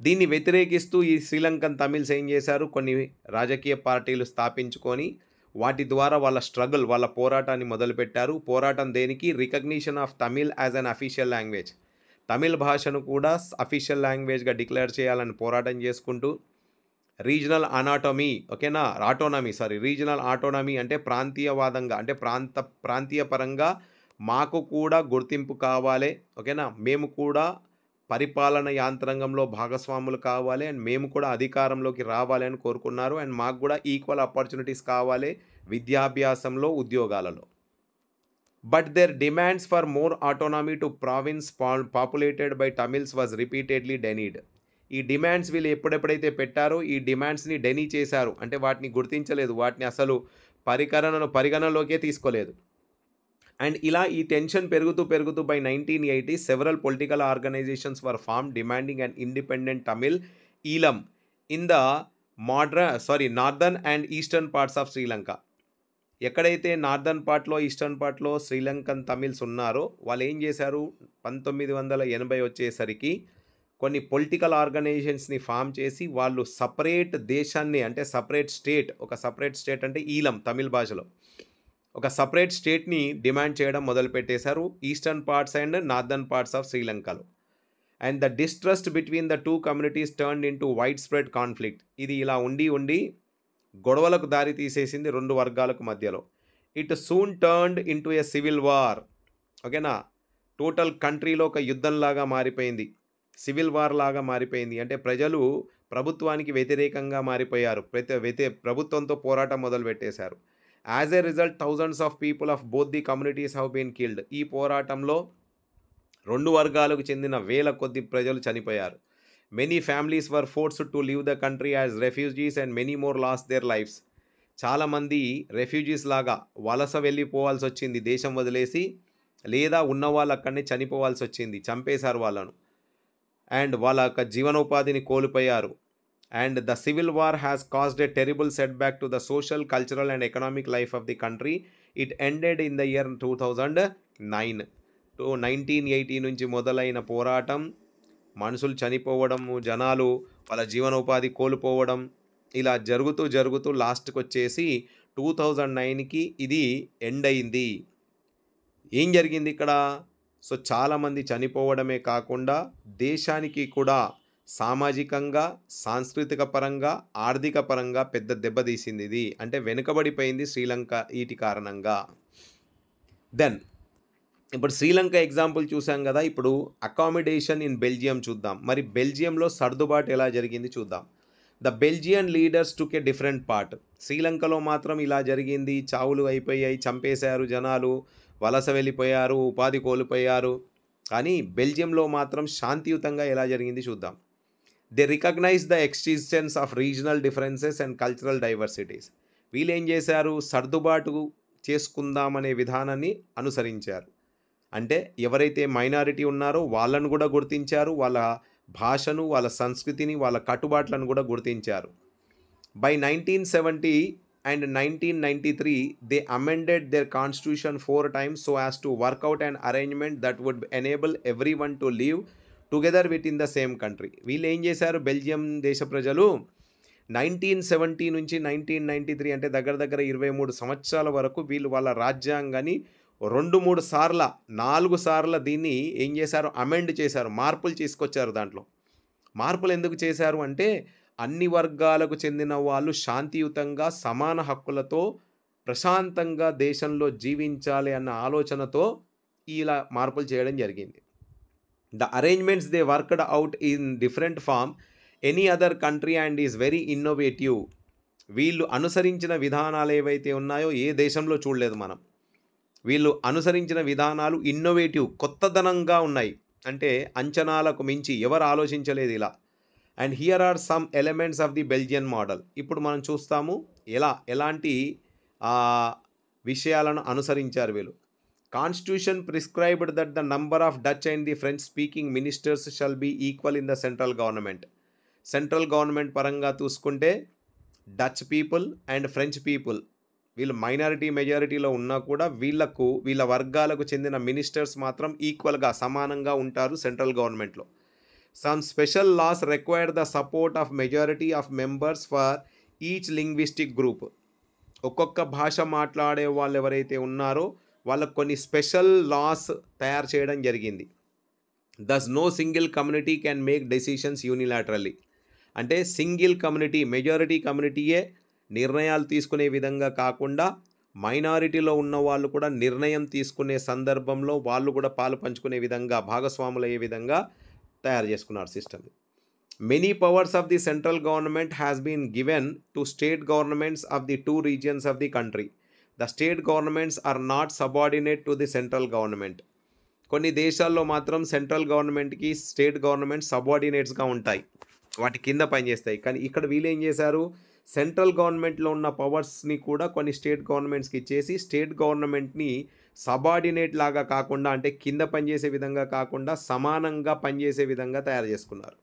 S1: దీన్ని వ్యతిరేకిస్తూ ఈ శ్రీలంకన్ తమిళ్స్ ఏం చేశారు, కొన్ని రాజకీయ పార్టీలు స్థాపించుకొని వాటి ద్వారా వాళ్ళ స్ట్రగుల్, వాళ్ళ పోరాటాన్ని మొదలుపెట్టారు. పోరాటం దేనికి, recognition of Tamil as an official language, Tamil భాషను కూడా అఫీషియల్ లాంగ్వేజ్గా డిక్లేర్ చేయాలని పోరాటం చేసుకుంటూ రీజనల్ అనాటమీ, ఓకేనా, రీజనల్ ఆటోనమీ అంటే ప్రాంతీయవాదంగా, అంటే ప్రాంతీయ పరంగా మాకు కూడా గుర్తింపు కావాలి, ఓకేనా, మేము కూడా పరిపాలన యాంత్రాంగంలో భాగస్వాములు కావాలి అండ్ మేము కూడా అధికారంలోకి రావాలి అని కోరుకున్నారు. అండ్ మాకు కూడా ఈక్వల్ ఆపర్చునిటీస్ కావాలి విద్యాభ్యాసంలో, ఉద్యోగాలలో. But their demands for more autonomy to provinces populated by Tamils was repeatedly denied. ఈ డిమాండ్స్ వీళ్ళు ఎప్పుడెప్పుడైతే పెట్టారో ఈ డిమాండ్స్ని డెనీ చేశారు. అంటే వాటిని గుర్తించలేదు, వాటిని అసలు పరిగణనలోకే తీసుకోలేదు. అండ్ ఇలా ఈ టెన్షన్ పెరుగుతూ by 1980 several political organizations were formed demanding and independent Tamil Eelam in the northern and eastern parts of Sri Lanka. ఎక్కడైతే నార్దర్న్ పార్ట్లో, ఈస్టర్న్ పార్ట్లో శ్రీలంకన్ తమిళ్స్ ఉన్నారో వాళ్ళు ఏం చేశారు, 1980 వచ్చేసరికి కొన్ని పొలిటికల్ ఆర్గనైజేషన్స్ని ఫామ్ చేసి వాళ్ళు సపరేట్ దేశాన్ని, అంటే సపరేట్ స్టేట్ అంటే ఈలం తమిళ్ భాషలో ఒక సపరేట్ స్టేట్ని డిమాండ్ చేయడం మొదలుపెట్టేశారు eastern parts and northern parts of శ్రీలంకలో. And the distrust between the two communities turned into widespread conflict. ఇది ఇలా ఉండి గొడవలకు దారి తీసేసింది రెండు వర్గాలకు మధ్యలో. It soon turned into a civil war. ఓకేనా, టోటల్ కంట్రీలో ఒక యుద్ధంలాగా మారిపోయింది, సివిల్ వార్ లాగా మారిపోయింది. అంటే ప్రజలు ప్రభుత్వానికి వ్యతిరేకంగా మారిపోయారు, ప్రభుత్వంతో పోరాటం మొదలుపెట్టేశారు. As a result thousands of people of both the communities have been killed. ఈ పోరాటంలో రెండు వర్గాలకు చెందిన వేల కొద్ది ప్రజలు చనిపోయారు. Many families were forced to leave the country as refugees and many more lost their lifes. చాలామంది రెఫ్యూజీస్ లాగా వలస వెళ్ళిపోవాల్సి వచ్చింది దేశం వదిలేసి, లేదా ఉన్న వాళ్ళు అక్కడనే చనిపోవాల్సి వచ్చింది, చంపేశారు వాళ్ళను. అండ్ వాళ్ళ యొక్క జీవనోపాధిని కోల్పోయారు. And the civil war has caused a terrible setback to the social, cultural and economic life of the country. It ended in the year 2009. 1980 నుంచి మొదలైన పోరాటం, మనుషులు చనిపోవడము, జనాలు వాళ్ళ జీవనోపాధి కోల్పోవడం, ఇలా జరుగుతూ లాస్ట్కి వచ్చేసి 2009కి ఇది ఎండ్ అయింది. ఏం జరిగింది ఇక్కడ? సో చాలామంది చనిపోవడమే కాకుండా దేశానికి కూడా సామాజికంగా, సాంస్కృతిక పరంగా, ఆర్థిక పరంగా పెద్ద దెబ్బతీసింది. ఇది అంటే వెనుకబడిపోయింది శ్రీలంక వీటి కారణంగా. దెన్ ఇప్పుడు శ్రీలంక ఎగ్జాంపుల్ చూసాం కదా, ఇప్పుడు అకామిడేషన్ ఇన్ బెల్జియం చూద్దాం. మరి బెల్జియంలో సర్దుబాటు ఎలా జరిగింది చూద్దాం. The Belgian leaders took a different part. శ్రీలంకలో మాత్రం ఇలా జరిగింది, చావులు అయిపోయాయి, చంపేశారు జనాలు, వలస వెళ్ళిపోయారు, ఉపాధి కోల్పోయారు. కానీ బెల్జియంలో మాత్రం శాంతియుతంగా ఎలా జరిగింది చూద్దాం. They recognize the existence of regional differences and cultural diversities. వీళ్ళు ఏం చేశారు, సర్దుబాటు చేసుకుందామనే విధానాన్ని అనుసరించారు. అంటే ఎవరైతే మైనారిటీ ఉన్నారో వాళ్ళను కూడా గుర్తించారు, వాళ్ళ భాషను, వాళ్ళ సంస్కృతిని, వాళ్ళ కట్టుబాట్లను కూడా గుర్తించారు. By 1970 and 1993 they amended their constitution 4 times so as to work out an arrangement that would enable everyone to live together within the same country. వీళ్ళు ఏం చేశారు, బెల్జియం దేశ ప్రజలు 1970 నుంచి 1993 అంటే దగ్గర 23 సంవత్సరాల వరకు వీళ్ళు వాళ్ళ రాజ్యాంగాన్ని 4 సార్ల దీన్ని ఏం చేశారు, అమెండ్ చేశారు, మార్పులు తీసుకొచ్చారు. దాంట్లో మార్పులు ఎందుకు చేశారు అంటే అన్ని వర్గాలకు చెందిన వాళ్ళు శాంతియుతంగా, సమాన హక్కులతో, ప్రశాంతంగా దేశంలో జీవించాలి అన్న ఆలోచనతో ఇలా మార్పులు చేయడం జరిగింది. The arrangements they worked out in different from any other country and is very innovative. వీళ్ళు అనుసరించిన విధానాలు ఏవైతే ఉన్నాయో ఏ దేశంలో చూడలేదు మనం. వీళ్ళు అనుసరించిన విధానాలు ఇన్నోవేటివ్, కొత్తదనంగా ఉన్నాయి. అంటే అంచనాలకు మించి ఎవరు ఆలోచించలేదు ఇలా. And here are some elements of the Belgian model. ఇప్పుడు మనం చూస్తాము ఎలాంటి విషయాలను అనుసరించారు వీళ్ళు. Constitution prescribed that the number of Dutch and the French speaking ministers shall be equal in the central government. Central government పరంగా చూసుకుంటే Dutch people and French people వీళ్ళు మైనారిటీ మెజారిటీలో ఉన్నా కూడా వీళ్ళ వర్గాలకు చెందిన మినిస్టర్స్ మాత్రం ఈక్వల్గా, సమానంగా ఉంటారు సెంట్రల్ గవర్నమెంట్లో. Some special laws require the support of majority of members for each linguistic group. ఒక్కొక్క భాష మాట్లాడే వాళ్ళు ఎవరైతే ఉన్నారో వాళ్ళకు కొన్ని స్పెషల్ లాస్ తయారు చేయడం జరిగింది. Thus no single community can make decisions unilaterally. అంటే సింగిల్ కమ్యూనిటీ, మెజారిటీ కమ్యూనిటీయే నిర్ణయాలు తీసుకునే విధంగా కాకుండా మైనారిటీలో ఉన్న వాళ్ళు కూడా నిర్ణయం తీసుకునే సందర్భంలో వాళ్ళు కూడా పాలు పంచుకునే విధంగా, భాగస్వాములు అయ్యే విధంగా తయారు చేసుకున్నారు system. Many powers of the central government has been given to state governments of the 2 regions of the country. The state governments are not subordinate to the central government. కొన్ని దేశాల్లో మాత్రం సెంట్రల్ గవర్నమెంట్కి స్టేట్ గవర్నమెంట్ సబార్డినేట్స్గా ఉంటాయి, వాటి కింద పనిచేస్తాయి. కానీ ఇక్కడ వీళ్ళు ఏం చేశారు, సెంట్రల్ గవర్నమెంట్లో ఉన్న పవర్స్ని కూడా కొన్ని స్టేట్ గవర్నమెంట్స్కి ఇచ్చేసి స్టేట్ గవర్నమెంట్ని సబార్డినేట్ లాగా కాకుండా, అంటే కింద పనిచేసే విధంగా కాకుండా సమానంగా పనిచేసే విధంగా తయారు చేసుకున్నారు.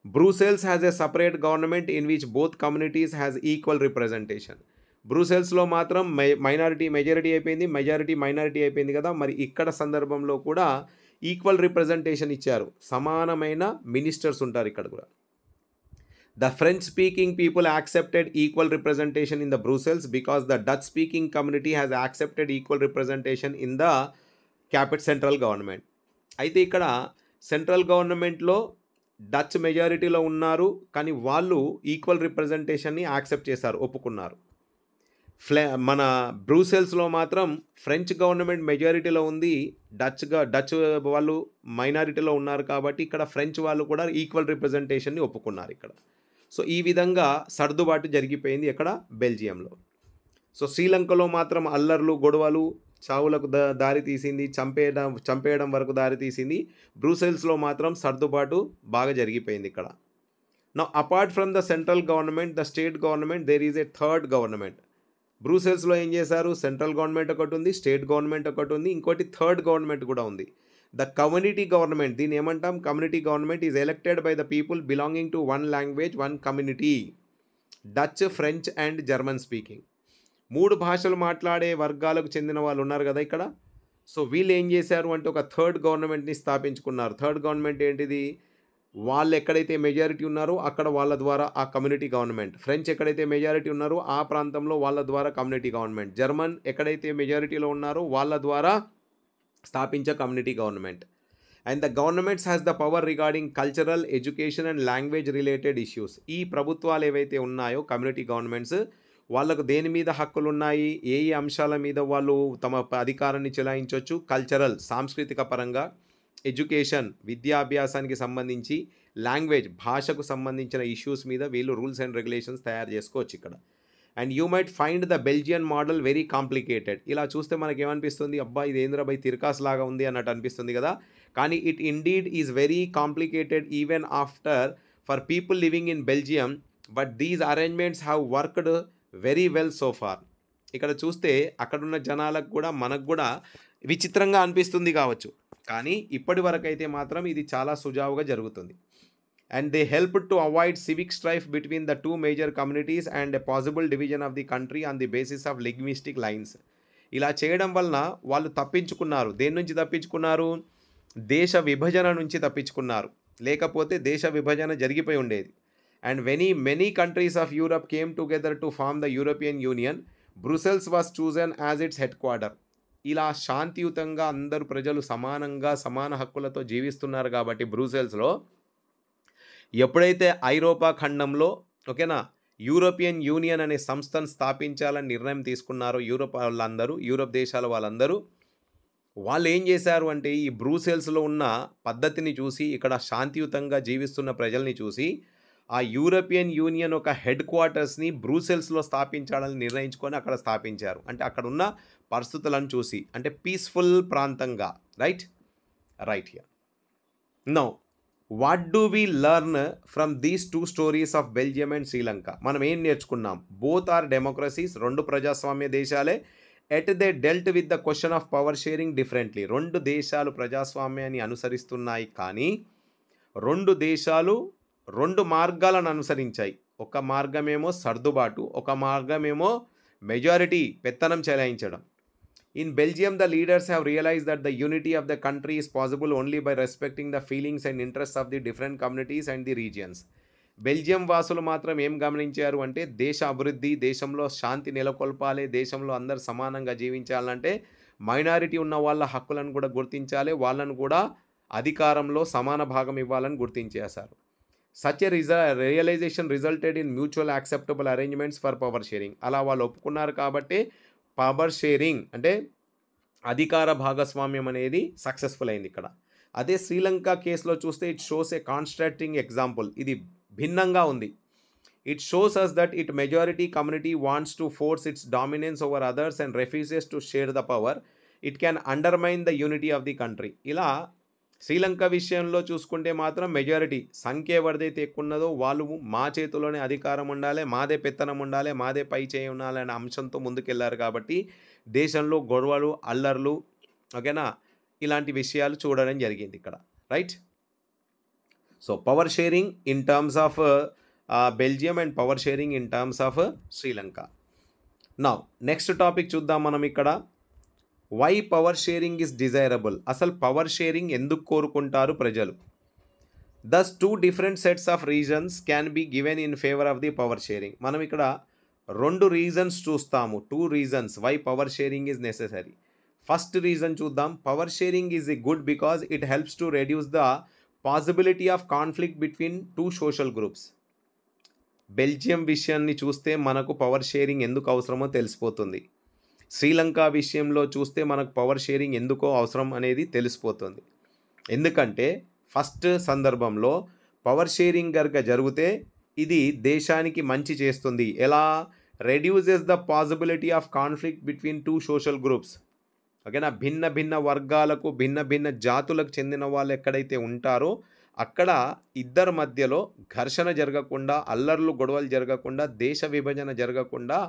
S1: Brussels has a separate government in which both communities has equal representation. బ్రూసెల్స్లో మాత్రం మైనారిటీ మెజారిటీ అయిపోయింది, మెజారిటీ మైనారిటీ అయిపోయింది కదా, మరి ఇక్కడ సందర్భంలో కూడా ఈక్వల్ రిప్రజెంటేషన్ ఇచ్చారు, సమానమైన మినిస్టర్స్ ఉంటారు ఇక్కడ కూడా. The French speaking people accepted equal representation in the Brussels because the Dutch speaking community has accepted equal representation in the central government. అయితే ఇక్కడ సెంట్రల్ గవర్నమెంట్లో డచ్ మెజారిటీలో ఉన్నారు, కానీ వాళ్ళు ఈక్వల్ రిప్రజెంటేషన్ని యాక్సెప్ట్ చేశారు, ఒప్పుకున్నారు. మన బ్రూసెల్స్లో మాత్రం ఫ్రెంచ్ గవర్నమెంట్ మెజారిటీలో ఉంది, డచ్ వాళ్ళు మైనారిటీలో ఉన్నారు, కాబట్టి ఇక్కడ ఫ్రెంచ్ వాళ్ళు కూడా ఈక్వల్ రిప్రజెంటేషన్ని ఒప్పుకున్నారు ఇక్కడ. సో ఈ విధంగా సర్దుబాటు జరిగిపోయింది ఇక్కడ బెల్జియంలో. సో శ్రీలంకలో మాత్రం అల్లర్లు, గొడవలు, చావులకు దారి తీసింది, చంపేయడం వరకు దారి తీసింది. బ్రూసెల్స్లో మాత్రం సర్దుబాటు బాగా జరిగిపోయింది ఇక్కడ. Now apart from the central government, the state government, there is a third government. బ్రూసెల్స్లో ఏం చేశారు, సెంట్రల్ గవర్నమెంట్ ఒకటి ఉంది, స్టేట్ గవర్నమెంట్ ఒకటి ఉంది, ఇంకోటి థర్డ్ గవర్నమెంట్ కూడా ఉంది. ద కమ్యూనిటీ గవర్నమెంట్, దీన్ని ఏమంటాం, community government is elected by the people belonging to 1 language 1 community. Dutch, French and German speaking, 3 భాషలు మాట్లాడే వర్గాలకు చెందిన వాళ్ళు ఉన్నారు కదా ఇక్కడ. సో వీళ్ళు ఏం చేశారు అంటే ఒక థర్డ్ గవర్నమెంట్ని స్థాపించుకున్నారు. థర్డ్ గవర్నమెంట్ ఏంటిది, వాళ్ళు ఎక్కడైతే మెజారిటీ ఉన్నారో అక్కడ వాళ్ళ ద్వారా ఆ కమ్యూనిటీ గవర్నమెంట్, ఫ్రెంచ్ ఎక్కడైతే మెజారిటీ ఉన్నారో ఆ ప్రాంతంలో వాళ్ళ ద్వారా కమ్యూనిటీ గవర్నమెంట్, జర్మన్ ఎక్కడైతే మెజారిటీలో ఉన్నారో వాళ్ళ ద్వారా స్థాపించే community government. And the governments has the power regarding cultural, education and language related issues. ఈ ప్రభుత్వాలు ఏవైతే ఉన్నాయో కమ్యూనిటీ గవర్నమెంట్స్, వాళ్ళకు దేని మీద హక్కులు ఉన్నాయి, ఏ ఏ అంశాల మీద వాళ్ళు తమ అధికారాన్ని చెలాయించవచ్చు, కల్చరల్ సాంస్కృతిక పరంగా, ఎడ్యుకేషన్ విద్యాభ్యాసానికి సంబంధించి, లాంగ్వేజ్ భాషకు సంబంధించిన ఇష్యూస్ మీద వీళ్ళు రూల్స్ అండ్ రెగ్యులేషన్స్ తయారు చేసుకోవచ్చు ఇక్కడ. And you might find the Belgian model very complicated. ఇలా చూస్తే మనకి ఏమనిపిస్తుంది, అబ్బా ఇది ఏంద్రబాయ్ తిరకాస్ లాగా ఉంది అన్నట్టు అనిపిస్తుంది కదా, కానీ it indeed is very complicated even after for people living in Belgium, but these arrangements have worked very well so far. ఇక్కడ చూస్తే అక్కడున్న జనాలకు కూడా మనకు కూడా విచిత్రంగా అనిపిస్తుంది కావచ్చు, కానీ ఇప్పటి వరకు అయితే మాత్రం ఇది చాలా సుజావుగా జరుగుతుంది. And they help to avoid civic strife between the 2 major communities and a possible division of the country on the basis of linguistic lines. ఇలా చేయడం వలన వాళ్ళు తప్పించుకున్నారు. దేని నుంచి తప్పించుకున్నారు, దేశ విభజన నుంచి తప్పించుకున్నారు, లేకపోతే దేశ విభజన జరిగిపోయి ఉండేది. And many countries of Europe came together to form the European Union. Brussels was chosen as its headquarter. ఇలా శాంతియుతంగా అందరూ ప్రజలు సమానంగా సమాన హక్కులతో జీవిస్తున్నారు కాబట్టి బ్రూసెల్స్లో ఎప్పుడైతే ఐరోపా ఖండంలో ఓకేనా యూరోపియన్ యూనియన్ అనే సంస్థను స్థాపించాలని నిర్ణయం తీసుకున్నారో యూరోప్ దేశాల వాళ్ళందరూ, వాళ్ళు ఏం చేశారు అంటే ఈ బ్రూసెల్స్లో ఉన్న పద్ధతిని చూసి, ఇక్కడ శాంతియుతంగా జీవిస్తున్న ప్రజల్ని చూసి, ఆ యూరోపియన్ యూనియన్ ఒక హెడ్ క్వార్టర్స్ని బ్రూసెల్స్లో స్థాపించాలని నిర్ణయించుకొని అక్కడ స్థాపించారు. అంటే అక్కడ ఉన్న పరిస్థితులను చూసి, అంటే పీస్ఫుల్ ప్రాంతంగా. Right here now what do we learn from these 2 stories of Belgium and Sri Lanka. మనం ఏం నేర్చుకున్నాం, బోత్ ఆర్ డెమోక్రసీస్, 2 ప్రజాస్వామ్య దేశాలే. Yet they dealt with the question of power sharing differently. 2 దేశాలు ప్రజాస్వామ్యాన్ని అనుసరిస్తున్నాయి, కానీ 2 దేశాలు 2 మార్గాలను అనుసరించాయి. ఒక మార్గమేమో సర్దుబాటు, ఒక మార్గమేమో మెజారిటీ పెత్తనం చెలాయించడం. In Belgium, the leaders have realized that the unity of the country is possible only by respecting the feelings and interests of the different communities and the regions. Belgium వాసులు మాత్రం ఏం గమనించారు అంటే దేశ అభివృద్ధి, దేశంలో శాంతి నెలకొల్పాలి, దేశంలో అందరు సమానంగా జీవించాలంటే మైనారిటీ ఉన్న వాళ్ళ హక్కులను కూడా గుర్తించాలి, వాళ్ళను కూడా అధికారంలో సమాన భాగం ఇవ్వాలని గుర్తించేశారు. Such a realisation resulted in mutual acceptable arrangements for power sharing. అలా వాళ్ళు ఒప్పుకున్నారు కాబట్టి పవర్ షేరింగ్ అంటే అధికార భాగస్వామ్యం అనేది సక్సెస్ఫుల్ అయింది ఇక్కడ. అదే శ్రీలంక కేసులో చూస్తే it shows a contrasting example. ఇది భిన్నంగా ఉంది. It shows us that it majority community wants to force its dominance over others and refuses to share the power. It can undermine the unity of the country. ఇలా శ్రీలంక విషయంలో చూసుకుంటే మాత్రం majority సంఖ్య ఎవరిదైతే ఎక్కువ ఉన్నదో వాళ్ళు మా చేతిలోనే అధికారం ఉండాలి, మాదే పెత్తనం ఉండాలి, మాదే పై చేయి ఉండాలి అనే అంశంతో ముందుకెళ్లారు. కాబట్టి దేశంలో గొడవలు, అల్లర్లు, ఓకేనా, ఇలాంటి విషయాలు చూడడం జరిగింది ఇక్కడ, right. So power sharing in terms of Belgium and power sharing in terms of Sri Lanka. Now next topic చూద్దాం మనం ఇక్కడ. Why power sharing is desirable. అసలు పవర్ షేరింగ్ ఎందుకు కోరుకుంటారు ప్రజలు? Thus 2 different sets of reasons can be given in favour of the power sharing. మనం ఇక్కడ 2 reasons చూస్తాము. 2 reasons why power sharing is necessary. First reason చూద్దాం. Power sharing is good because it helps to reduce the possibility of conflict between 2 social groups. Belgium విషయాన్ని చూస్తే మనకు power sharing ఎందుకు అవసరమో తెలిసిపోతుంది. శ్రీలంక విషయంలో చూస్తే మనకు పవర్ షేరింగ్ ఎందుకో అవసరం అనేది తెలిసిపోతుంది. ఎందుకంటే ఫస్ట్ సందర్భంలో పవర్ షేరింగ్ కనుక జరిగితే ఇది దేశానికి మంచి చేస్తుంది. ఎలా? Reduces the possibility of conflict between 2 social groups. ఓకేనా, భిన్న భిన్న వర్గాలకు, భిన్న భిన్న జాతులకు చెందిన వాళ్ళు ఎక్కడైతే ఉంటారో అక్కడ ఇద్దరి మధ్యలో ఘర్షణ జరగకుండా, అల్లర్లు గొడవలు జరగకుండా, దేశ విభజన జరగకుండా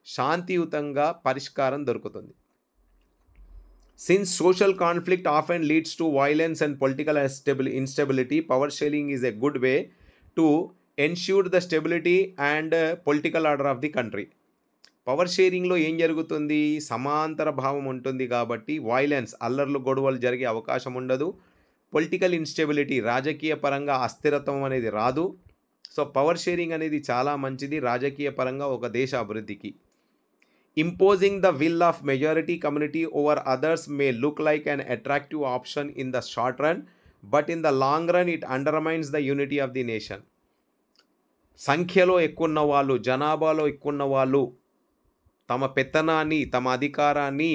S1: శాంతియుతంగా పరిష్కారం దొరుకుతుంది. Since social conflict often leads to violence and political instability, power sharing is a good way to ensure the stability and political order of the country. Power షేరింగ్లో ఏం జరుగుతుంది? సమాంతర భావం ఉంటుంది కాబట్టి వైలెన్స్, అల్లర్లు గొడవలు జరిగే అవకాశం ఉండదు. పొలిటికల్ ఇన్స్టెబిలిటీ, రాజకీయ పరంగా అస్థిరత్వం అనేది రాదు. సో పవర్ షేరింగ్ అనేది చాలా మంచిది రాజకీయ పరంగా ఒక దేశ అభివృద్ధికి. Imposing the will of majority community over others may look like an attractive option in the short run, but in the long run it undermines the unity of the nation. సంఖ్యలో ఎక్కువ వాళ్ళు, జనాభాలో ఎక్కువ వాళ్ళు తమ పెత్తనాన్ని, తమ అధికారాన్ని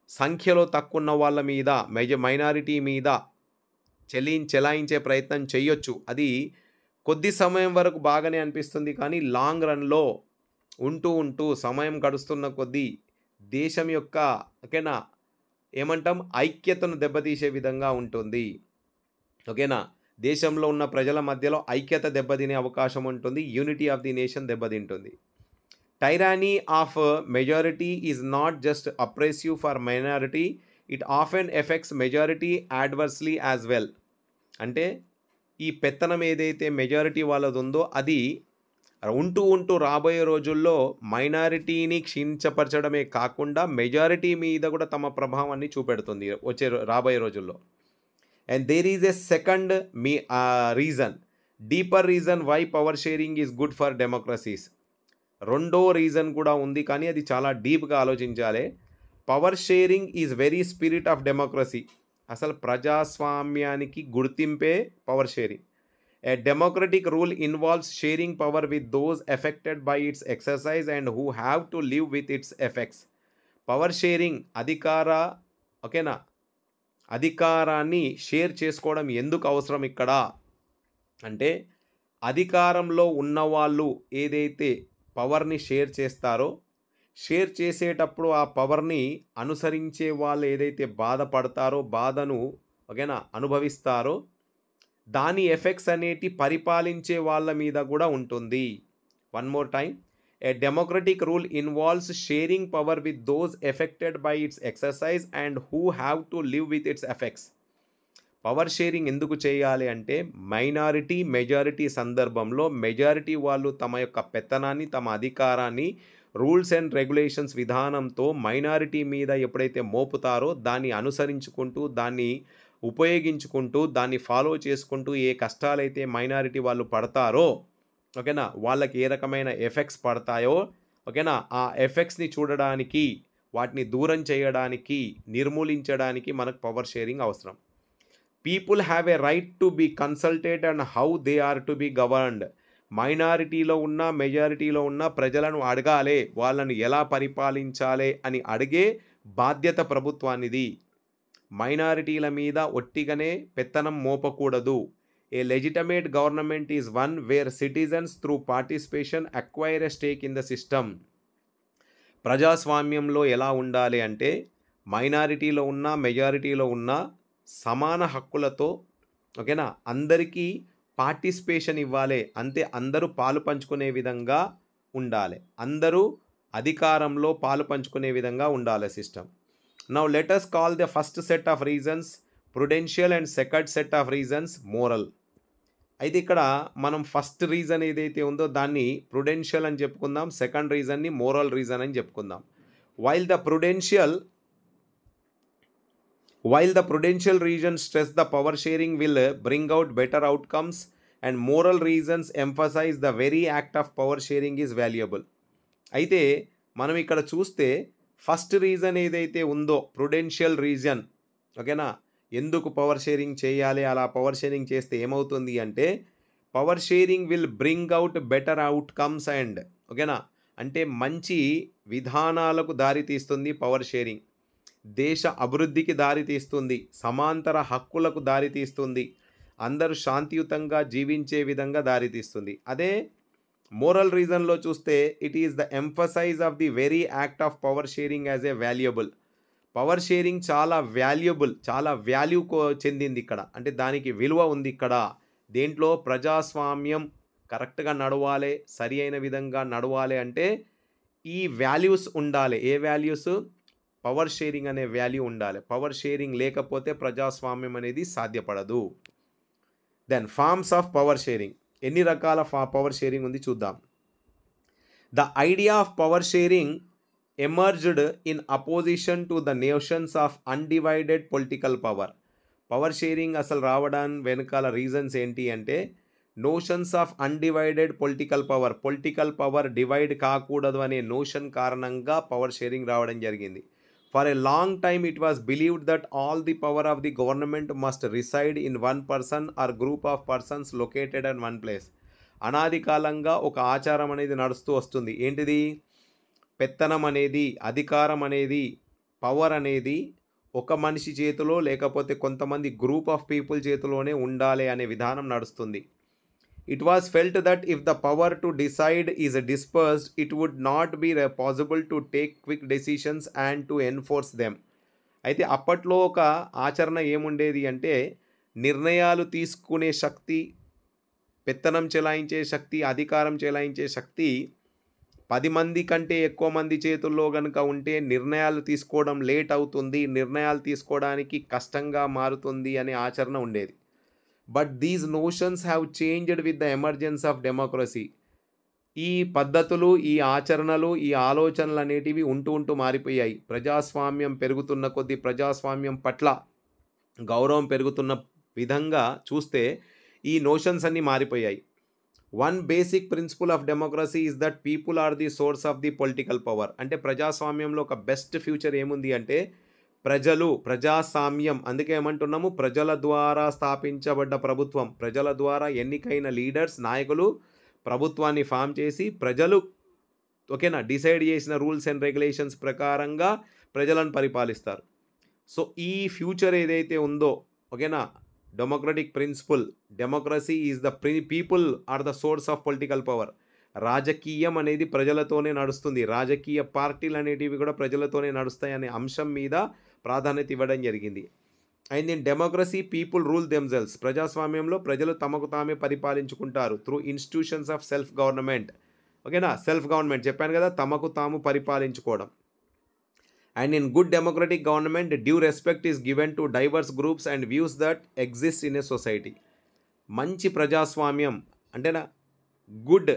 S1: సంఖ్యలో తక్కువ వాళ్ళ మీద, మైనారిటీ మీద చెలాయించే ప్రయత్నం చేయొచ్చు. అది కొద్ది సమయం వరకు బాగానే అనిపిస్తుంది, కానీ లాంగ్ రన్లో ఉంటూ సమయం గడుస్తున్న కొద్దీ దేశం యొక్క, ఓకేనా, ఏమంటాం, ఐక్యతను దెబ్బతీసే విధంగా ఉంటుంది. ఓకేనా, దేశంలో ఉన్న ప్రజల మధ్యలో ఐక్యత దెబ్బతినే అవకాశం ఉంటుంది. యూనిటీ ఆఫ్ ది నేషన్ దెబ్బతింటుంది. Tyranny of majority is not just oppressive for minority, it often affects majority adversely as well. అంటే ఈ పెత్తనం ఏదైతే మెజారిటీ వాళ్ళది ఉందో అది ఉంటూ రాబోయే రోజుల్లో మైనారిటీని క్షీణించపరచడమే కాకుండా మెజారిటీ మీద కూడా తమ ప్రభావాన్ని చూపెడుతుంది రాబోయే రోజుల్లో. And there is a second reason, deeper reason why power sharing is good for democracies. రెండో రీజన్ కూడా ఉంది, కానీ అది చాలా డీప్గా ఆలోచించాలి. Power sharing is very spirit of democracy. అసలు ప్రజాస్వామ్యానికి గుర్తింపే power sharing. A democratic rule involves sharing power with those affected by its exercise and who have to live with its effects. Power sharing ఓకేనా, అధికారాన్ని share చేసుకోవడం ఎందుకు అవసరం ఇక్కడ అంటే, అధికారంలో ఉన్నవాళ్ళు ఏదైతే పవర్ని షేర్ చేస్తారో, షేర్ చేసేటప్పుడు ఆ పవర్ని అనుసరించే వాళ్ళు ఏదైతే బాధపడతారో, బాధను ఓకేనా అనుభవిస్తారో, దాని ఎఫెక్ట్స్ అనేటి పరిపాలించే వాళ్ళ మీద కూడా ఉంటుంది. One more time, A democratic rule involves sharing power with those affected by it's exercise and who have to live with its effects. Power sharing ఎందుకు చేయాలి అంటే, మైనారిటీ మెజారిటీ సందర్భంలో మెజారిటీ వాళ్ళు తమ యొక్క పెత్తనాన్ని, తమ అధికారాన్ని రూల్స్ అండ్ రెగ్యులేషన్స్ విధానంతో మైనారిటీ మీద ఎప్పుడైతే మోపుతారో దాన్ని అనుసరించుకుంటూ, దాన్ని ఉపయోగించుకుంటూ, దాన్ని ఫాలో చేసుకుంటూ ఏ కష్టాలైతే మైనారిటీ వాళ్ళు పడతారో, ఓకేనా, వాళ్ళకి ఏ రకమైన ఎఫెక్ట్స్ పడతాయో, ఓకేనా, ఆ ఎఫెక్ట్స్ని చూడడానికి, వాటిని దూరం చేయడానికి, నిర్మూలించడానికి మనకు పవర్ షేరింగ్ అవసరం. People have a right to be consulted and how they are to be governed. మైనారిటీలో ఉన్న, మెజారిటీలో ఉన్న ప్రజలను అడగాలి, వాళ్ళను ఎలా పరిపాలించాలి అని అడిగే బాధ్యత ప్రభుత్వానిది. మైనారిటీల మీద ఒట్టిగానే పెత్తనం మోపకూడదు. A legitimate government is one where citizens through participation acquire a stake in the system. ప్రజాస్వామ్యంలో ఎలా ఉండాలి అంటే మైనారిటీలో ఉన్న మెజారిటీలో ఉన్న సమాన హక్కులతో ఓకేనా అందరికీ పార్టిసిపేషన్ ఇవ్వాలి, అంతే అందరూ పాలు పంచుకునే విధంగా ఉండాలి, అందరూ అధికారంలో పాలు పంచుకునే విధంగా ఉండాలి system. Now let us call the first set of reasons Prudential and second set of reasons moral. అయితే ఇక్కడ మనం ఫస్ట్ రీజన్ ఏదైతే ఉందో దాన్ని ప్రుడెన్షియల్ అని చెప్పుకుందాం, సెకండ్ రీజన్ని మోరల్ రీజన్ అని చెప్పుకుందాం. While the prudential reasons stress the power sharing will bring out better outcomes and moral reasons emphasize the very act of power sharing is valuable. అయితే మనం ఇక్కడ చూస్తే ఫస్ట్ రీజన్ ఏదైతే ఉందో ప్రుడెన్షియల్ రీజన్ ఓకేనా, ఎందుకు పవర్ షేరింగ్ చేయాలి, అలా పవర్ షేరింగ్ చేస్తే ఏమవుతుంది అంటే power sharing will bring out better outcomes and ఓకేనా, అంటే మంచి విధానాలకు దారితీస్తుంది పవర్ షేరింగ్, దేశ అభివృద్ధికి దారితీస్తుంది, సమాంతర హక్కులకు దారితీస్తుంది, అందరూ శాంతియుతంగా జీవించే విధంగా దారితీస్తుంది. అదే మోరల్ రీజన్లో చూస్తే it is the emphasize of the very act of power sharing as a valuable. Power sharing చాలా వాల్యుబుల్, చాలా వాల్యూ చెందింది ఇక్కడ, అంటే దానికి విలువ ఉంది ఇక్కడ. దేంట్లో ప్రజాస్వామ్యం కరెక్ట్గా నడవాలి, సరి అయిన విధంగా నడవాలి అంటే ఈ వాల్యూస్ ఉండాలి. ఏ వాల్యూస్? పవర్ షేరింగ్ అనే వాల్యూ ఉండాలి. పవర్ షేరింగ్ లేకపోతే ప్రజాస్వామ్యం అనేది సాధ్యపడదు. Then forms of power sharing, ఎన్ని రకాల పవర్ షేరింగ్ ఉంది చూద్దాం. The idea of power sharing emerged in opposition to the notions of undivided political power. Power sharing అసలు రావడానికి వెనకాల రీజన్స్ ఏంటి అంటే notions of undivided political power divide కాకూడదు అనే నోషన్ కారణంగా పవర్ షేరింగ్ రావడం జరిగింది. For a long time it was believed that all the power of the government must reside in one person or group of persons located in one place. అనాది కాలంగా ఒక ఆచారం అనేది నడుస్తూ వస్తుంది. ఏంటిది? పెత్తనం అనేది, అధికారం అనేది, పవర్ అనేది ఒక మనిషి చేతిలో లేకపోతే కొంతమంది గ్రూప్ ఆఫ్ పీపుల్ చేతిలోనే ఉండాలి అనే విధానం నడుస్తుంది. It was felt that if the power to decide is dispersed, it would not be possible to take quick decisions and to enforce them. అయితే అప్పట్లో ఒక ఆచరణ ఏముండేది అంటే నిర్ణయాలు తీసుకునే శక్తి, పెత్తనం చెలాయించే శక్తి, అధికారం చెలాయించే శక్తి 10 మంది కంటే ఎక్కువ మంది చేతుల్లో కనుక ఉంటే నిర్ణయాలు తీసుకోవడం లేట్ అవుతుంది, నిర్ణయాలు తీసుకోవడానికి కష్టంగా మారుతుంది అనే ఆచరణ ఉండేది. But these notions have changed with the emergence of democracy. ఈ పద్ధతులు, ఈ ఆచరణలు, ఈ ఆలోచనలు అనేటివి ఉంటూ మారిపోయాయి. ప్రజాస్వామ్యం పెరుగుతున్న కొద్దీ, ప్రజాస్వామ్యం పట్ల గౌరవం పెరుగుతున్న విధంగా చూస్తే ఈ నోషన్స్ అన్నీ మారిపోయాయి. One basic principle of democracy is that people are the source of the political power. అంటే ప్రజాస్వామ్యంలో ఒక బెస్ట్ ఫ్యూచర్ ఏముంది అంటే ప్రజలు, ప్రజాస్వామ్యం. అందుకే ఏమంటున్నాము, ప్రజల ద్వారా స్థాపించబడ్డ ప్రభుత్వం, ప్రజల ద్వారా ఎన్నికైన లీడర్స్, నాయకులు ప్రభుత్వాన్ని ఫామ్ చేసి ప్రజలు ఓకేనా డిసైడ్ చేసిన రూల్స్ అండ్ రెగ్యులేషన్స్ ప్రకారంగా ప్రజలను పరిపాలిస్తారు. సో ఈ ఫ్యూచర్ ఏదైతే ఉందో ఓకేనా, democratic principle, democracy is the people are the source of political power. రాజకీయం అనేది ప్రజలతోనే నడుస్తుంది, రాజకీయ పార్టీలు అనేటివి కూడా ప్రజలతోనే నడుస్తాయి అనే అంశం మీద ప్రాధాన్యత ఇవ్వడం జరిగింది. And in democracy people rule themselves. ప్రజాస్వామ్యంలో ప్రజలు తమకు తామే పరిపాలించుకుంటారు through institutions of self government. ఓకేనా, సెల్ఫ్ గవర్నమెంట్ చెప్పాను కదా, తమకు తాము పరిపాలించుకోవడం. And in good democratic government due respect is given to diverse groups and views that exist in a society. మంచి ప్రజాస్వామ్యం అంటేనా గుడ్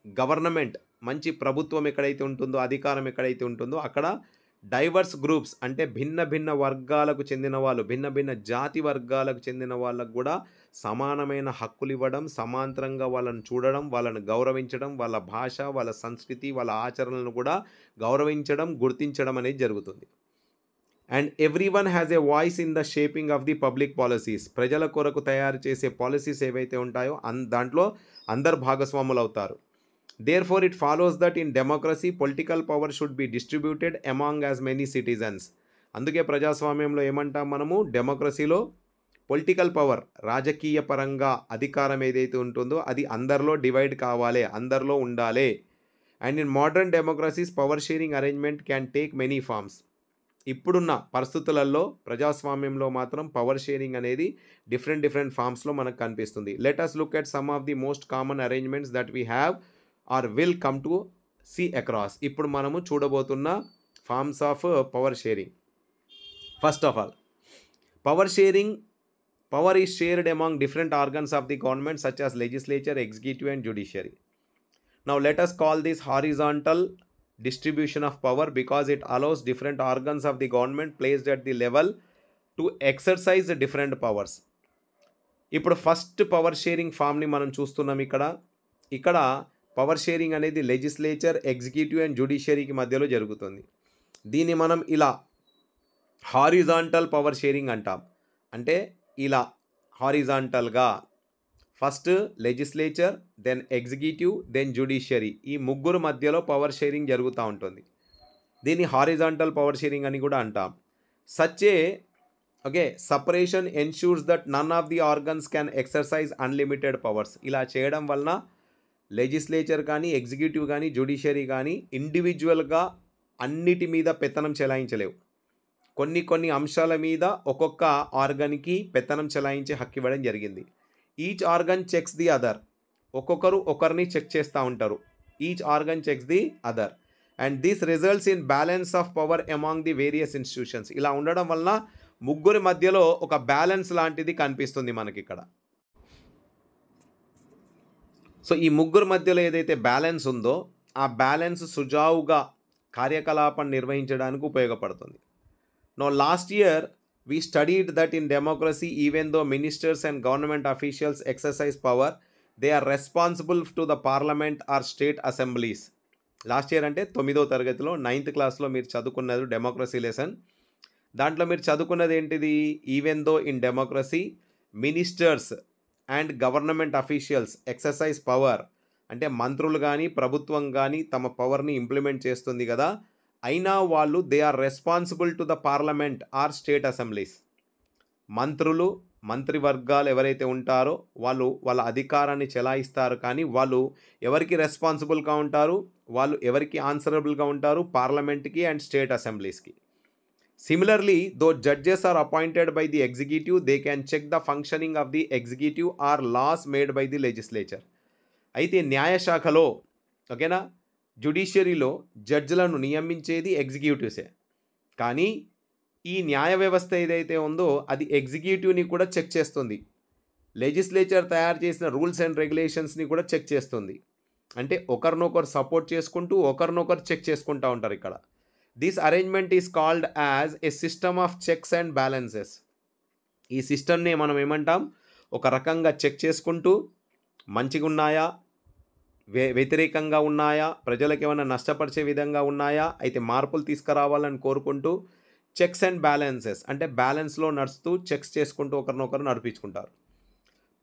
S1: గవర్నమెంట్, మంచి ప్రభుత్వం ఎక్కడైతే ఉంటుందో, అధికారం ఎక్కడైతే ఉంటుందో అక్కడ డైవర్స్ గ్రూప్స్ అంటే భిన్న భిన్న వర్గాలకు చెందిన వాళ్ళు, భిన్న భిన్న జాతి వర్గాలకు చెందిన వాళ్ళకు కూడా సమానమైన హక్కులు ఇవ్వడం, సమాంతరంగా వాళ్ళని చూడడం, వాళ్ళని గౌరవించడం, వాళ్ళ భాష, వాళ్ళ సంస్కృతి, వాళ్ళ ఆచరణలను కూడా గౌరవించడం, గుర్తించడం అనేది జరుగుతుంది. And every one has a voice in the shaping of the public policies. ప్రజల కొరకు తయారు చేసే పాలసీస్ ఏవైతే ఉంటాయో దాంట్లో అందరు భాగస్వాములు అవుతారు. Therefore, it follows that in democracy, political power should be distributed among as many citizens. అందుకే ప్రజాస్వామ్యంలో ఏమంటాం మనము, డెమోక్రసీలో పొలిటికల్ పవర్, రాజకీయ పరంగా అధికారం ఏదైతే ఉంటుందో అది అందరిలో డివైడ్ కావాలి, అందరిలో ఉండాలి. And in modern democracies power sharing arrangement can take many forms. ఇప్పుడున్న పరిస్థితులలో ప్రజాస్వామ్యంలో మాత్రం పవర్ షేరింగ్ అనేది డిఫరెంట్ ఫార్మ్స్లో మనకు కనిపిస్తుంది. Let us look at some of the most common arrangements that we have or will come to see across. ఇప్పుడు మనము చూడబోతున్న forms of power sharing. First of all, power is shared among different organs of the government such as legislature, executive and judiciary. Now let us call this horizontal distribution of power because it allows different organs of the government placed at the level to exercise the different powers. ఇప్పుడు first power sharing ఫామ్ని మనం చూస్తున్నాం. ఇక్కడ power sharing అనేది legislature, executive and జ్యుడిషియరీకి మధ్యలో జరుగుతుంది. దీన్ని మనం ఇలా హారిజాంటల్ పవర్ షేరింగ్ అంటాం. అంటే ఇలా హారిజాంటల్గా first legislature, then executive, then judiciary, ఈ ముగ్గురు మధ్యలో పవర్ షేరింగ్ జరుగుతూ ఉంటుంది. దీన్ని హారిజాంటల్ పవర్ షేరింగ్ అని కూడా అంటాం. Separation ensures that none of the organs can exercise unlimited powers. ఇలా చేయడం వలన లెజిస్లేచర్ కానీ, ఎగ్జిక్యూటివ్ కానీ, జ్యుడిషియరీ కానీ ఇండివిజువల్గా అన్నిటి మీద పెత్తనం చెలాయించలేవు. కొన్ని అంశాల మీద ఒక్కొక్క ఆర్గన్కి పెత్తనం చెలాయించే హక్కు ఇవ్వడం జరిగింది. Each organ checks the other. ఒక్కొక్కరు ఒకరిని చెక్ చేస్తూ ఉంటారు. Each organ checks the other and this results in balance of power among the various institutions. ఇలా ఉండడం వలన ముగ్గురి మధ్యలో ఒక బ్యాలెన్స్ లాంటిది కనిపిస్తుంది మనకి ఇక్కడ. సో ఈ ముగ్గురు మధ్యలో ఏదైతే బ్యాలెన్స్ ఉందో ఆ బ్యాలెన్స్ సుజావుగా కార్యకలాపాన్ని నిర్వహించడానికి ఉపయోగపడుతుంది. Now last year we studied that in democracy even though ministers and government officials exercise power, they are responsible to the parliament or state assemblies. Last year అంటే 9వ తరగతిలో 9th క్లాస్లో మీరు చదువుకున్నది డెమోక్రసీ లెసన్. దాంట్లో మీరు చదువుకున్నది ఏంటిది, even though in democracy ministers and government officials exercise power, అంటే మంత్రులు కానీ ప్రభుత్వం కానీ తమ పవర్ని ఇంప్లిమెంట్ చేస్తుంది కదా, అయినా వాళ్ళు they are responsible to the parliament or state assemblies. మంత్రివర్గాలు ఎవరైతే ఉంటారో వాళ్ళు వాళ్ళ అధికారాన్ని చెలాయిస్తారు, కానీ వాళ్ళు ఎవరికి రెస్పాన్సిబుల్గా ఉంటారు, వాళ్ళు ఎవరికి ఆన్సరబుల్గా ఉంటారు, పార్లమెంట్కి అండ్ స్టేట్ అసెంబ్లీస్కి. Similarly though judges are appointed by the executive, they can check the functioning of the executive or laws made by the legislature. అయితే న్యాయశాఖలో జ్యుడిషియరీలో జడ్జిలను నియమించేది ఎగ్జిక్యూటివ్సే, కానీ ఈ న్యాయ వ్యవస్థ ఏదైతే ఉందో అది ఎగ్జిక్యూటివ్ని కూడా చెక్ చేస్తుంది. లెజిస్లేచర్ తయారు చేసిన రూల్స్ అండ్ రెగ్యులేషన్స్ని కూడా చెక్ చేస్తుంది. అంటే ఒకరినొకరు సపోర్ట్ చేసుకుంటూ ఒకరినొకరు చెక్ చేసుకుంటూ ఉంటారు ఇక్కడ. This arrangement is called as a system of checks and balances. ఈ సిస్టమ్ని మనం ఏమంటాం, ఒక రకంగా చెక్ చేసుకుంటూ మంచిగా ఉన్నాయా, వ్యతిరేకంగా ఉన్నాయా, ప్రజలకు ఏమైనా నష్టపరిచే విధంగా ఉన్నాయా, అయితే మార్పులు తీసుకురావాలని కోరుకుంటూ చెక్స్ అండ్ బ్యాలెన్సెస్ అంటే బ్యాలెన్స్లో నడుస్తూ చెక్స్ చేసుకుంటూ ఒకరినొకరు నడిపించుకుంటారు.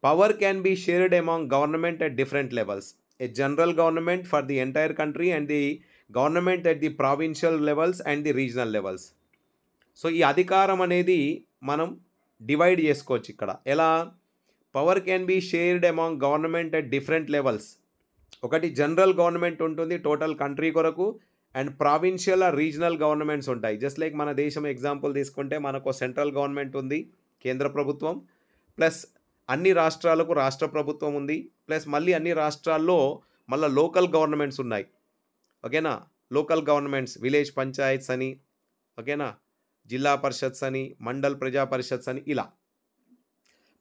S1: Power can be shared among government at different levels. A general government for the entire country and the government at the provincial levels and the regional levels. So ఈ అధికారం అనేది మనం divide చేసుకోవచ్చు ఇక్కడ. ఎలా? Power can be shared among government at different levels. ఒకటి general government ఉంటుంది total country కొరకు, and provincial or regional governments ఉంటాయి. జస్ట్ లైక్ మన దేశం ఎగ్జాంపుల్ తీసుకుంటే మనకు సెంట్రల్ గవర్నమెంట్ ఉంది, కేంద్ర ప్రభుత్వం, ప్లస్ అన్ని రాష్ట్రాలకు రాష్ట్ర ప్రభుత్వం ఉంది, ప్లస్ మళ్ళీ అన్ని రాష్ట్రాల్లో మళ్ళీ లోకల్ గవర్నమెంట్స్ ఉన్నాయి. లోకల్ గవర్నమెంట్స్, విలేజ్ పంచాయత్స్ అని, జిల్లా పరిషత్స్ అని, మండల్ ప్రజా పరిషత్స్ అని, ఇలా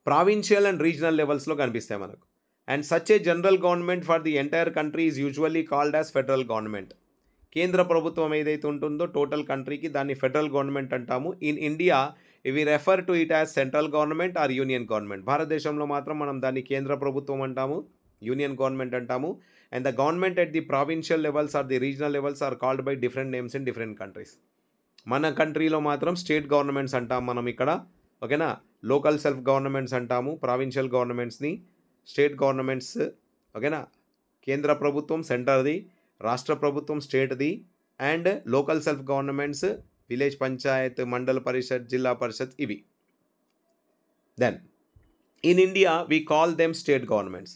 S1: ప్రావిన్షియల్ అండ్ రీజనల్ లెవెల్స్లో కనిపిస్తాయి మనకు. And such a general government for the entire country is usually called as federal government. కేంద్ర ప్రభుత్వం ఏదైతే ఉంటుందో టోటల్ కంట్రీకి దాన్ని ఫెడరల్ గవర్నమెంట్ అంటాము. In India we refer to it as central government or union government. భారతదేశంలో మాత్రం మనం దాన్ని కేంద్ర ప్రభుత్వం అంటాము, యూనియన్ గవర్నమెంట్ అంటాము. And the government at the provincial levels or the regional levels are called by different names in different countries. మన కంట్రీలో మాత్రం స్టేట్ గవర్నమెంట్స్ అంటాం మనం ఇక్కడ. లోకల్ సెల్ఫ్ గవర్నమెంట్స్ అంటాము ప్రావిన్షియల్ గవర్నమెంట్స్ని, స్టేట్ గవర్నమెంట్స్. కేంద్ర ప్రభుత్వం సెంటర్ది, రాష్ట్ర ప్రభుత్వం స్టేట్ది, and local self governments village panchayat, Mandal Parishad, Zilla Parishad ఇవి. Then in India we call them state governments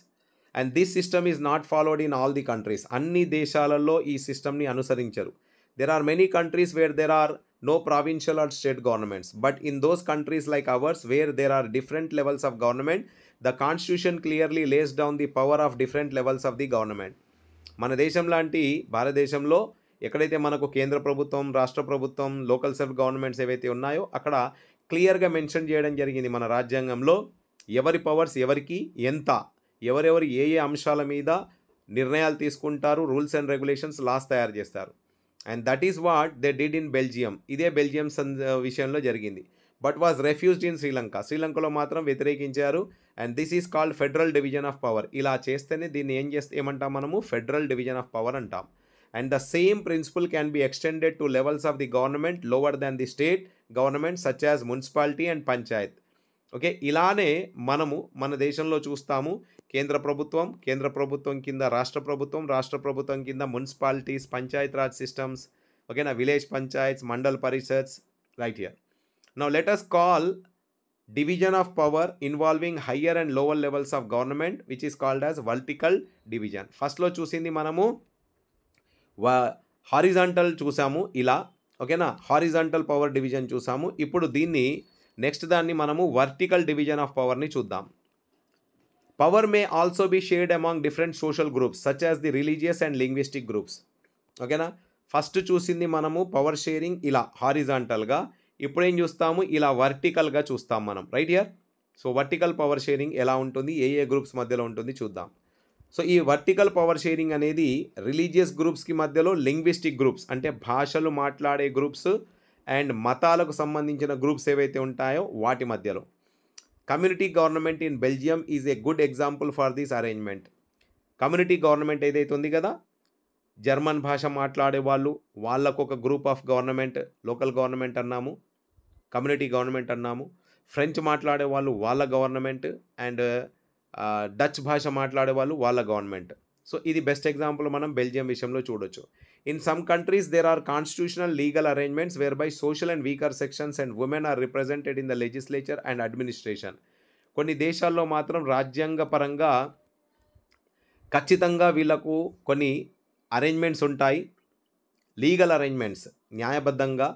S1: and this system is not followed in all the countries. అన్ని దేశాలలో ఈ సిస్టమ్ని అనుసరించరు. There are many countries where there are no provincial or state governments, but in those countries like ours where there are different levels of government, the constitution clearly lays down the power of different levels of the government. మన దేశం లాంటి భారతదేశంలో ఎక్కడైతే మనకు కేంద్ర ప్రభుత్వం, రాష్ట్ర ప్రభుత్వం, లోకల్ సెల్ఫ్ గవర్నమెంట్స్ ఏవైతే ఉన్నాయో అక్కడ క్లియర్గా మెన్షన్ చేయడం జరిగింది మన రాజ్యాంగంలో ఎవరి పవర్స్ ఎవరికి ఎంత, ఎవరెవరు ఏ ఏ అంశాల మీద నిర్ణయాలు తీసుకుంటారు, రూల్స్ అండ్ రెగ్యులేషన్స్, లాస్ తయారు చేస్తారు. And that is what they did in Belgium. ఇదే బెల్జియం విషయంలో జరిగింది. But was refused in Sri Lanka. శ్రీలంకలో మాత్రం వ్యతిరేకించారు. And this is called federal division of power. ఇలా చేస్తేనే దీన్ని ఏమంటాం మనము, ఫెడరల్ డివిజన్ ఆఫ్ పవర్ అంటాం. And the same principle can be extended to levels of the government lower than the state government such as municipality and Panchayat. Okay, ఇలానే మనము మన దేశంలో చూస్తాము. కేంద్ర ప్రభుత్వం కింద రాష్ట్ర ప్రభుత్వం కింద మున్సిపాలిటీస్, పంచాయత్ రాజ్ సిస్టమ్స్, ఓకేనా, village panchayats, Mandal Parishads, right here. Now let us call division of power involving higher and lower levels of government which is called as vertical division. ఫస్ట్లో చూసింది మనము హారిజాంటల్ చూసాము ఇలా, ఓకేనా, హారిజాంటల్ పవర్ డివిజన్ చూసాము. ఇప్పుడు దీన్ని నెక్స్ట్ దాన్ని మనము వర్టికల్ డివిజన్ ఆఫ్ పవర్ని చూద్దాం. Power may also be shared among different social groups such as the religious and linguistic groups. ఓకేనా, ఫస్ట్ చూసింది మనము పవర్ షేరింగ్ ఇలా హారిజాంటల్గా, ఇప్పుడు ఏం చూస్తాము ఇలా వర్టికల్గా చూస్తాం మనం, right here. So vertical power sharing ఎలా ఉంటుంది, ఏ ఏ గ్రూప్స్ మధ్యలో ఉంటుంది చూద్దాం. సో ఈ వర్టికల్ పవర్ షేరింగ్ అనేది రిలీజియస్ గ్రూప్స్కి మధ్యలో, లింగ్విస్టిక్ గ్రూప్స్ అంటే భాషలు మాట్లాడే గ్రూప్స్ అండ్ మతాలకు సంబంధించిన గ్రూప్స్ ఏవైతే ఉంటాయో వాటి మధ్యలో. Community government in Belgium is a good example for this arrangement. Community government ఏదైతే ఉంది కదా, జర్మన్ భాష మాట్లాడే వాళ్ళు, వాళ్ళకు ఒక group of government, local government అన్నాము, కమ్యూనిటీ గవర్నమెంట్ అన్నాము. ఫ్రెంచ్ మాట్లాడే వాళ్ళు వాళ్ళ గవర్నమెంట్, అండ్ డచ్ భాష మాట్లాడే వాళ్ళు వాళ్ళ గవర్నమెంట్. సో ఇది బెస్ట్ ఎగ్జాంపుల్ మనం బెల్జియం విషయంలో చూడొచ్చు. In some countries, there are constitutional legal arrangements whereby social and weaker sections and women are represented in the legislature and administration. కొన్ని దేశాల్లో మాత్రం రాజ్యాంగ పరంగా ఖచ్చితంగా వీళ్ళకు కొన్ని అరేంజ్మెంట్స్ ఉంటాయి, లీగల్ అరేంజ్మెంట్స్ న్యాయబద్ధంగా.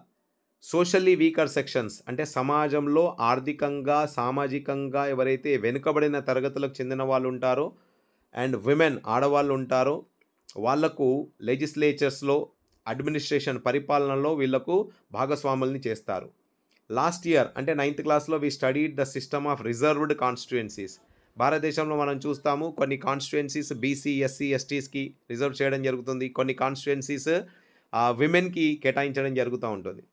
S1: సోషల్లీ వీకర్ సెక్షన్స్ అంటే సమాజంలో ఆర్థికంగా, సామాజికంగా ఎవరైతే వెనుకబడిన తరగతులకు చెందిన వాళ్ళు ఉంటారో, అండ్ విమెన్ ఆడవాళ్ళు ఉంటారో, వాళ్లకు లెజిస్లేచర్స్లో, అడ్మినిస్ట్రేషన్ పరిపాలనలో వీళ్లకు భాగస్వాముల్ని చేస్తారు. లాస్ట్ ఇయర్ అంటే 9th క్లాస్లో we studied the system of reserved constituencies. భారతదేశంలో మనం చూస్తాము కొన్ని కాన్స్టిట్యుయెన్సీస్ బీసీ, ఎస్సీ, ఎస్టీస్కి రిజర్వ్ చేయడం జరుగుతుంది, కొన్ని కాన్స్టిట్యుయెన్సీస్ విమెన్కి కేటాయించడం జరుగుతూ ఉంటుంది.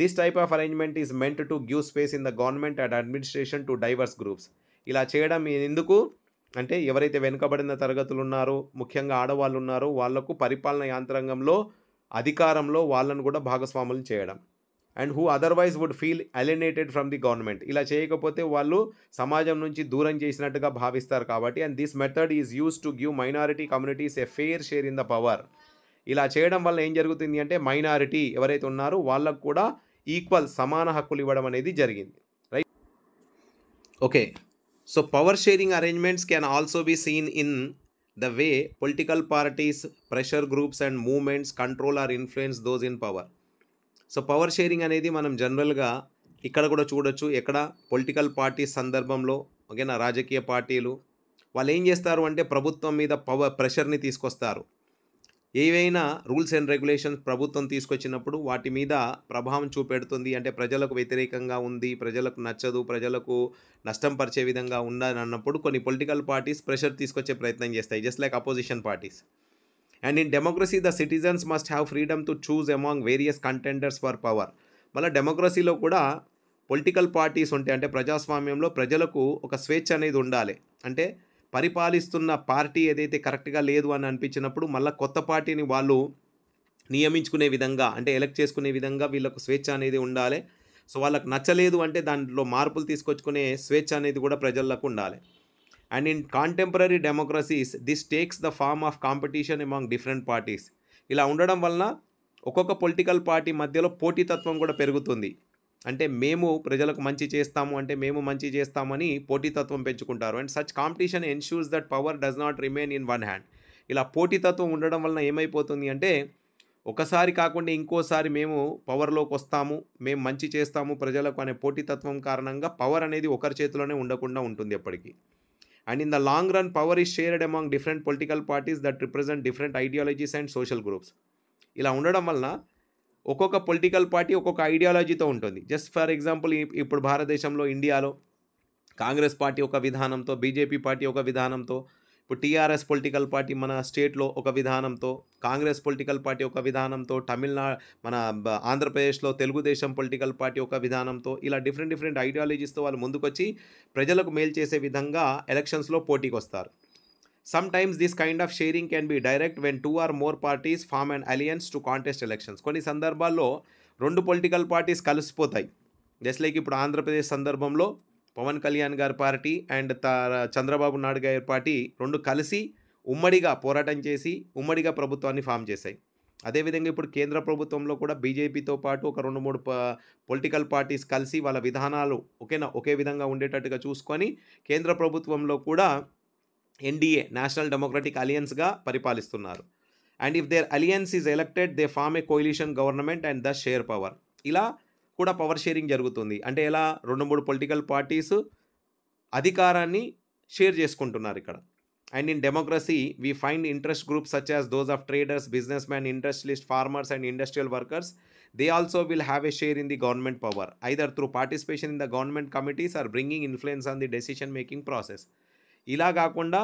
S1: This type of arrangement is meant to give space in the government and administration to diverse groups. ఇలా చేయడం ఎందుకు అంటే ఎవరైతే వెనుకబడిన తరగతులు ఉన్నారో, ముఖ్యంగా ఆడవాళ్ళు ఉన్నారో, వాళ్లకు పరిపాలన యాంత్రాంగంలో, అధికారంలో వాళ్ళను కూడా భాగస్వాములను చేయడం. And who otherwise would feel alienated from the government. ఇలా చేయకపోతే వాళ్ళు సమాజం నుంచి దూరం చేసినట్టుగా భావిస్తారు కాబట్టి. And this method is use to give minority communities a fair share in the power. ఇలా చేయడం వల్ల ఏం జరుగుతుంది అంటే మైనారిటీ ఎవరైతే ఉన్నారో వాళ్ళకు కూడా ఈక్వల్ సమాన హక్కులు ఇవ్వడం అనేది జరిగింది, right. Okay, so power sharing arrangements can also be seen in the way political parties, pressure groups and movements control or influence those in power. So power sharing అనేది మనం జనరల్గా ఇక్కడ కూడా చూడొచ్చు. ఎక్కడ పొలిటికల్ పార్టీస్ సందర్భంలో, ఓకేనా, రాజకీయ పార్టీలు వాళ్ళు ఏం చేస్తారు అంటే ప్రభుత్వం మీద ప్రెషర్ని తీసుకొస్తారు. ఏవైనా రూల్స్ అండ్ రెగ్యులేషన్స్ ప్రభుత్వం తీసుకొచ్చినప్పుడు వాటి మీద ప్రభావం చూపెడుతుంది. అంటే ప్రజలకు వ్యతిరేకంగా ఉంది, ప్రజలకు నచ్చదు, ప్రజలకు నష్టం పరిచే విధంగా ఉందని అన్నప్పుడు కొన్ని పొలిటికల్ పార్టీస్ ప్రెషర్ తీసుకొచ్చే ప్రయత్నం చేస్తాయి, just like opposition parties. And in democracy the citizens must have freedom to choose among various contenders for power. మళ్ళీ డెమోక్రసీలో కూడా పొలిటికల్ పార్టీస్ ఉంటాయి. అంటే ప్రజాస్వామ్యంలో ప్రజలకు ఒక స్వేచ్ఛ అనేది ఉండాలి. అంటే పరిపాలిస్తున్న పార్టీ ఏదైతే కరెక్ట్గా లేదు అని అనిపించినప్పుడు మళ్ళీ కొత్త పార్టీని వాళ్ళు నియమించుకునే విధంగా, అంటే ఎలక్ట్ చేసుకునే విధంగా వీళ్ళకు స్వేచ్ఛ అనేది ఉండాలి. సో వాళ్ళకు నచ్చలేదు అంటే దాంట్లో మార్పులు తీసుకొచ్చుకునే స్వేచ్ఛ అనేది కూడా ప్రజలకు ఉండాలి. And in contemporary democracies this takes the form of competition among different parties. ఇలా ఉండడం వలన ఒక్కొక్క పొలిటికల్ పార్టీ మధ్యలో పోటీతత్వం కూడా పెరుగుతుంది. అంటే మేము ప్రజలకు మంచి చేస్తాము అంటే మేము మంచి చేస్తామని పోటీతత్వం పెంచుకుంటారు. And such competition ensures that power does not remain in one hand. ఇలా పోటీతత్వం ఉండడం వలన ఏమైపోతుంది అంటే ఒకసారి కాకుండా ఇంకోసారి మేము పవర్లోకి వస్తాము, మేము మంచి చేస్తాము ప్రజలకు అనే పోటీతత్వం కారణంగా పవర్ అనేది ఒకరి చేతిలోనే ఉండకుండా ఉంటుంది ఎప్పటికీ. And in the long run power is shared among different political parties that represent different ideologies and social groups. ఇలా ఉండడం వలన ఒక్కొక్క పొలిటికల్ పార్టీ ఒక్కొక్క ఐడియాలజీతో ఉంటుంది. జస్ట్ ఫర్ ఎగ్జాంపుల్ ఇప్పుడు భారతదేశంలో ఇండియాలో కాంగ్రెస్ పార్టీ ఒక విధానంతో, బీజేపీ పార్టీ ఒక విధానంతో, ఇప్పుడు టీఆర్ఎస్ పొలిటికల్ పార్టీ మన స్టేట్లో ఒక విధానంతో, కాంగ్రెస్ పొలిటికల్ పార్టీ ఒక విధానంతో, మన ఆంధ్రప్రదేశ్లో తెలుగుదేశం పొలిటికల్ పార్టీ ఒక విధానంతో, ఇలా డిఫరెంట్ ఐడియాలజీస్తో వాళ్ళు ముందుకొచ్చి ప్రజలకు మేలు చేసే విధంగా ఎలక్షన్స్లో పోటీకి వస్తారు. Sometimes this kind of sharing can be direct when two or more parties form an alliance to contest elections. కొన్ని సందర్భాల్లో 2 పొలిటికల్ పార్టీస్ కలిసిపోతాయి. జస్ట్ లైక్ ఇప్పుడు ఆంధ్రప్రదేశ్ సందర్భంలో పవన్ కళ్యాణ్ గారి పార్టీ అండ్ చంద్రబాబు నాయుడు గారి పార్టీ 2 కలిసి ఉమ్మడిగా పోరాటం చేసి ఉమ్మడిగా ప్రభుత్వాన్ని ఫామ్ చేశాయి. అదేవిధంగా ఇప్పుడు కేంద్ర ప్రభుత్వంలో కూడా బీజేపీతో పాటు ఒక 2-3 పొలిటికల్ పార్టీస్ కలిసి వాళ్ళ విధానాలు ఒకే విధంగా ఉండేటట్టుగా చూసుకొని కేంద్ర ప్రభుత్వంలో కూడా ఎన్డీఏ నేషనల్ డెమోక్రటిక్ అలియన్స్గా పరిపాలిస్తున్నారు. And if their alliance is elected they form a coalition government and the share power. ఇలా కూడా పవర్ షేరింగ్ జరుగుతుంది. అంటే ఎలా 2-3 పొలిటికల్ పార్టీస్ అధికారాన్ని షేర్ చేసుకుంటున్నారు ఇక్కడ. And in democracy we find interest groups such as those of traders, business man, industrialist, farmers and industrial workers. They also will have a share in the government power either through participation in the government committees or bringing influence on the decision making process. ఇలా కాకుండా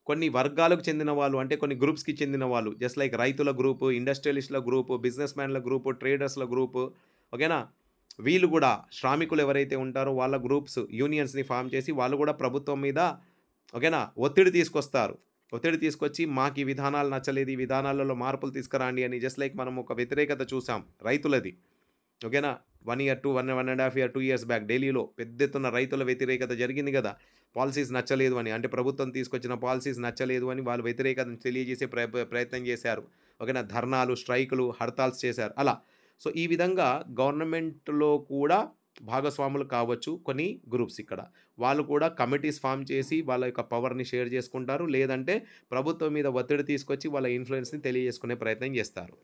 S1: కొన్ని వర్గాలకు చెందిన వాళ్ళు, అంటే కొన్ని గ్రూప్స్కి చెందిన వాళ్ళు, జస్ట్ లైక్ రైతుల గ్రూపు, ఇండస్ట్రియలిస్టుల గ్రూపు, బిజినెస్ మ్యాన్ల గ్రూపు, ట్రేడర్స్ల గ్రూపు, ఓకేనా, వీళ్ళు కూడా శ్రామికులు ఎవరైతే ఉంటారో వాళ్ళ గ్రూప్స్, యూనియన్స్ని ఫామ్ చేసి వాళ్ళు కూడా ప్రభుత్వం మీద ఓకేనా ఒత్తిడి తీసుకొచ్చి మాకు ఈ విధానాలు నచ్చలేదు, ఈ విధానాలలో మార్పులు తీసుకురండి అని. జస్ట్ లైక్ మనం ఒక వ్యతిరేకత చూసాం రైతులది, ఓకేనా, 1 year, 1.5 year, 2 years బ్యాక్ ఢిల్లీలో పెద్ద ఎత్తున రైతుల వ్యతిరేకత జరిగింది కదా. పాలసీస్ నచ్చలేదు అని, అంటే ప్రభుత్వం తీసుకొచ్చిన పాలసీస్ నచ్చలేదు అని వాళ్ళు వ్యతిరేకతను తెలియజేసే ప్రయత్నం చేశారు. ఓకేనా, ధర్నాలు, స్ట్రైకులు, హర్తాల్స్ చేశారు అలా. సో ఈ విధంగా గవర్నమెంట్లో కూడా భాగస్వాములు కావచ్చు కొన్ని గ్రూప్స్. ఇక్కడ వాళ్ళు కూడా కమిటీస్ ఫామ్ చేసి వాళ్ళ యొక్క పవర్ని షేర్ చేసుకుంటారు, లేదంటే ప్రభుత్వం మీద ఒత్తిడి తీసుకొచ్చి వాళ్ళ ఇన్ఫ్లుయెన్స్ని తెలియజేసుకునే ప్రయత్నం చేస్తారు.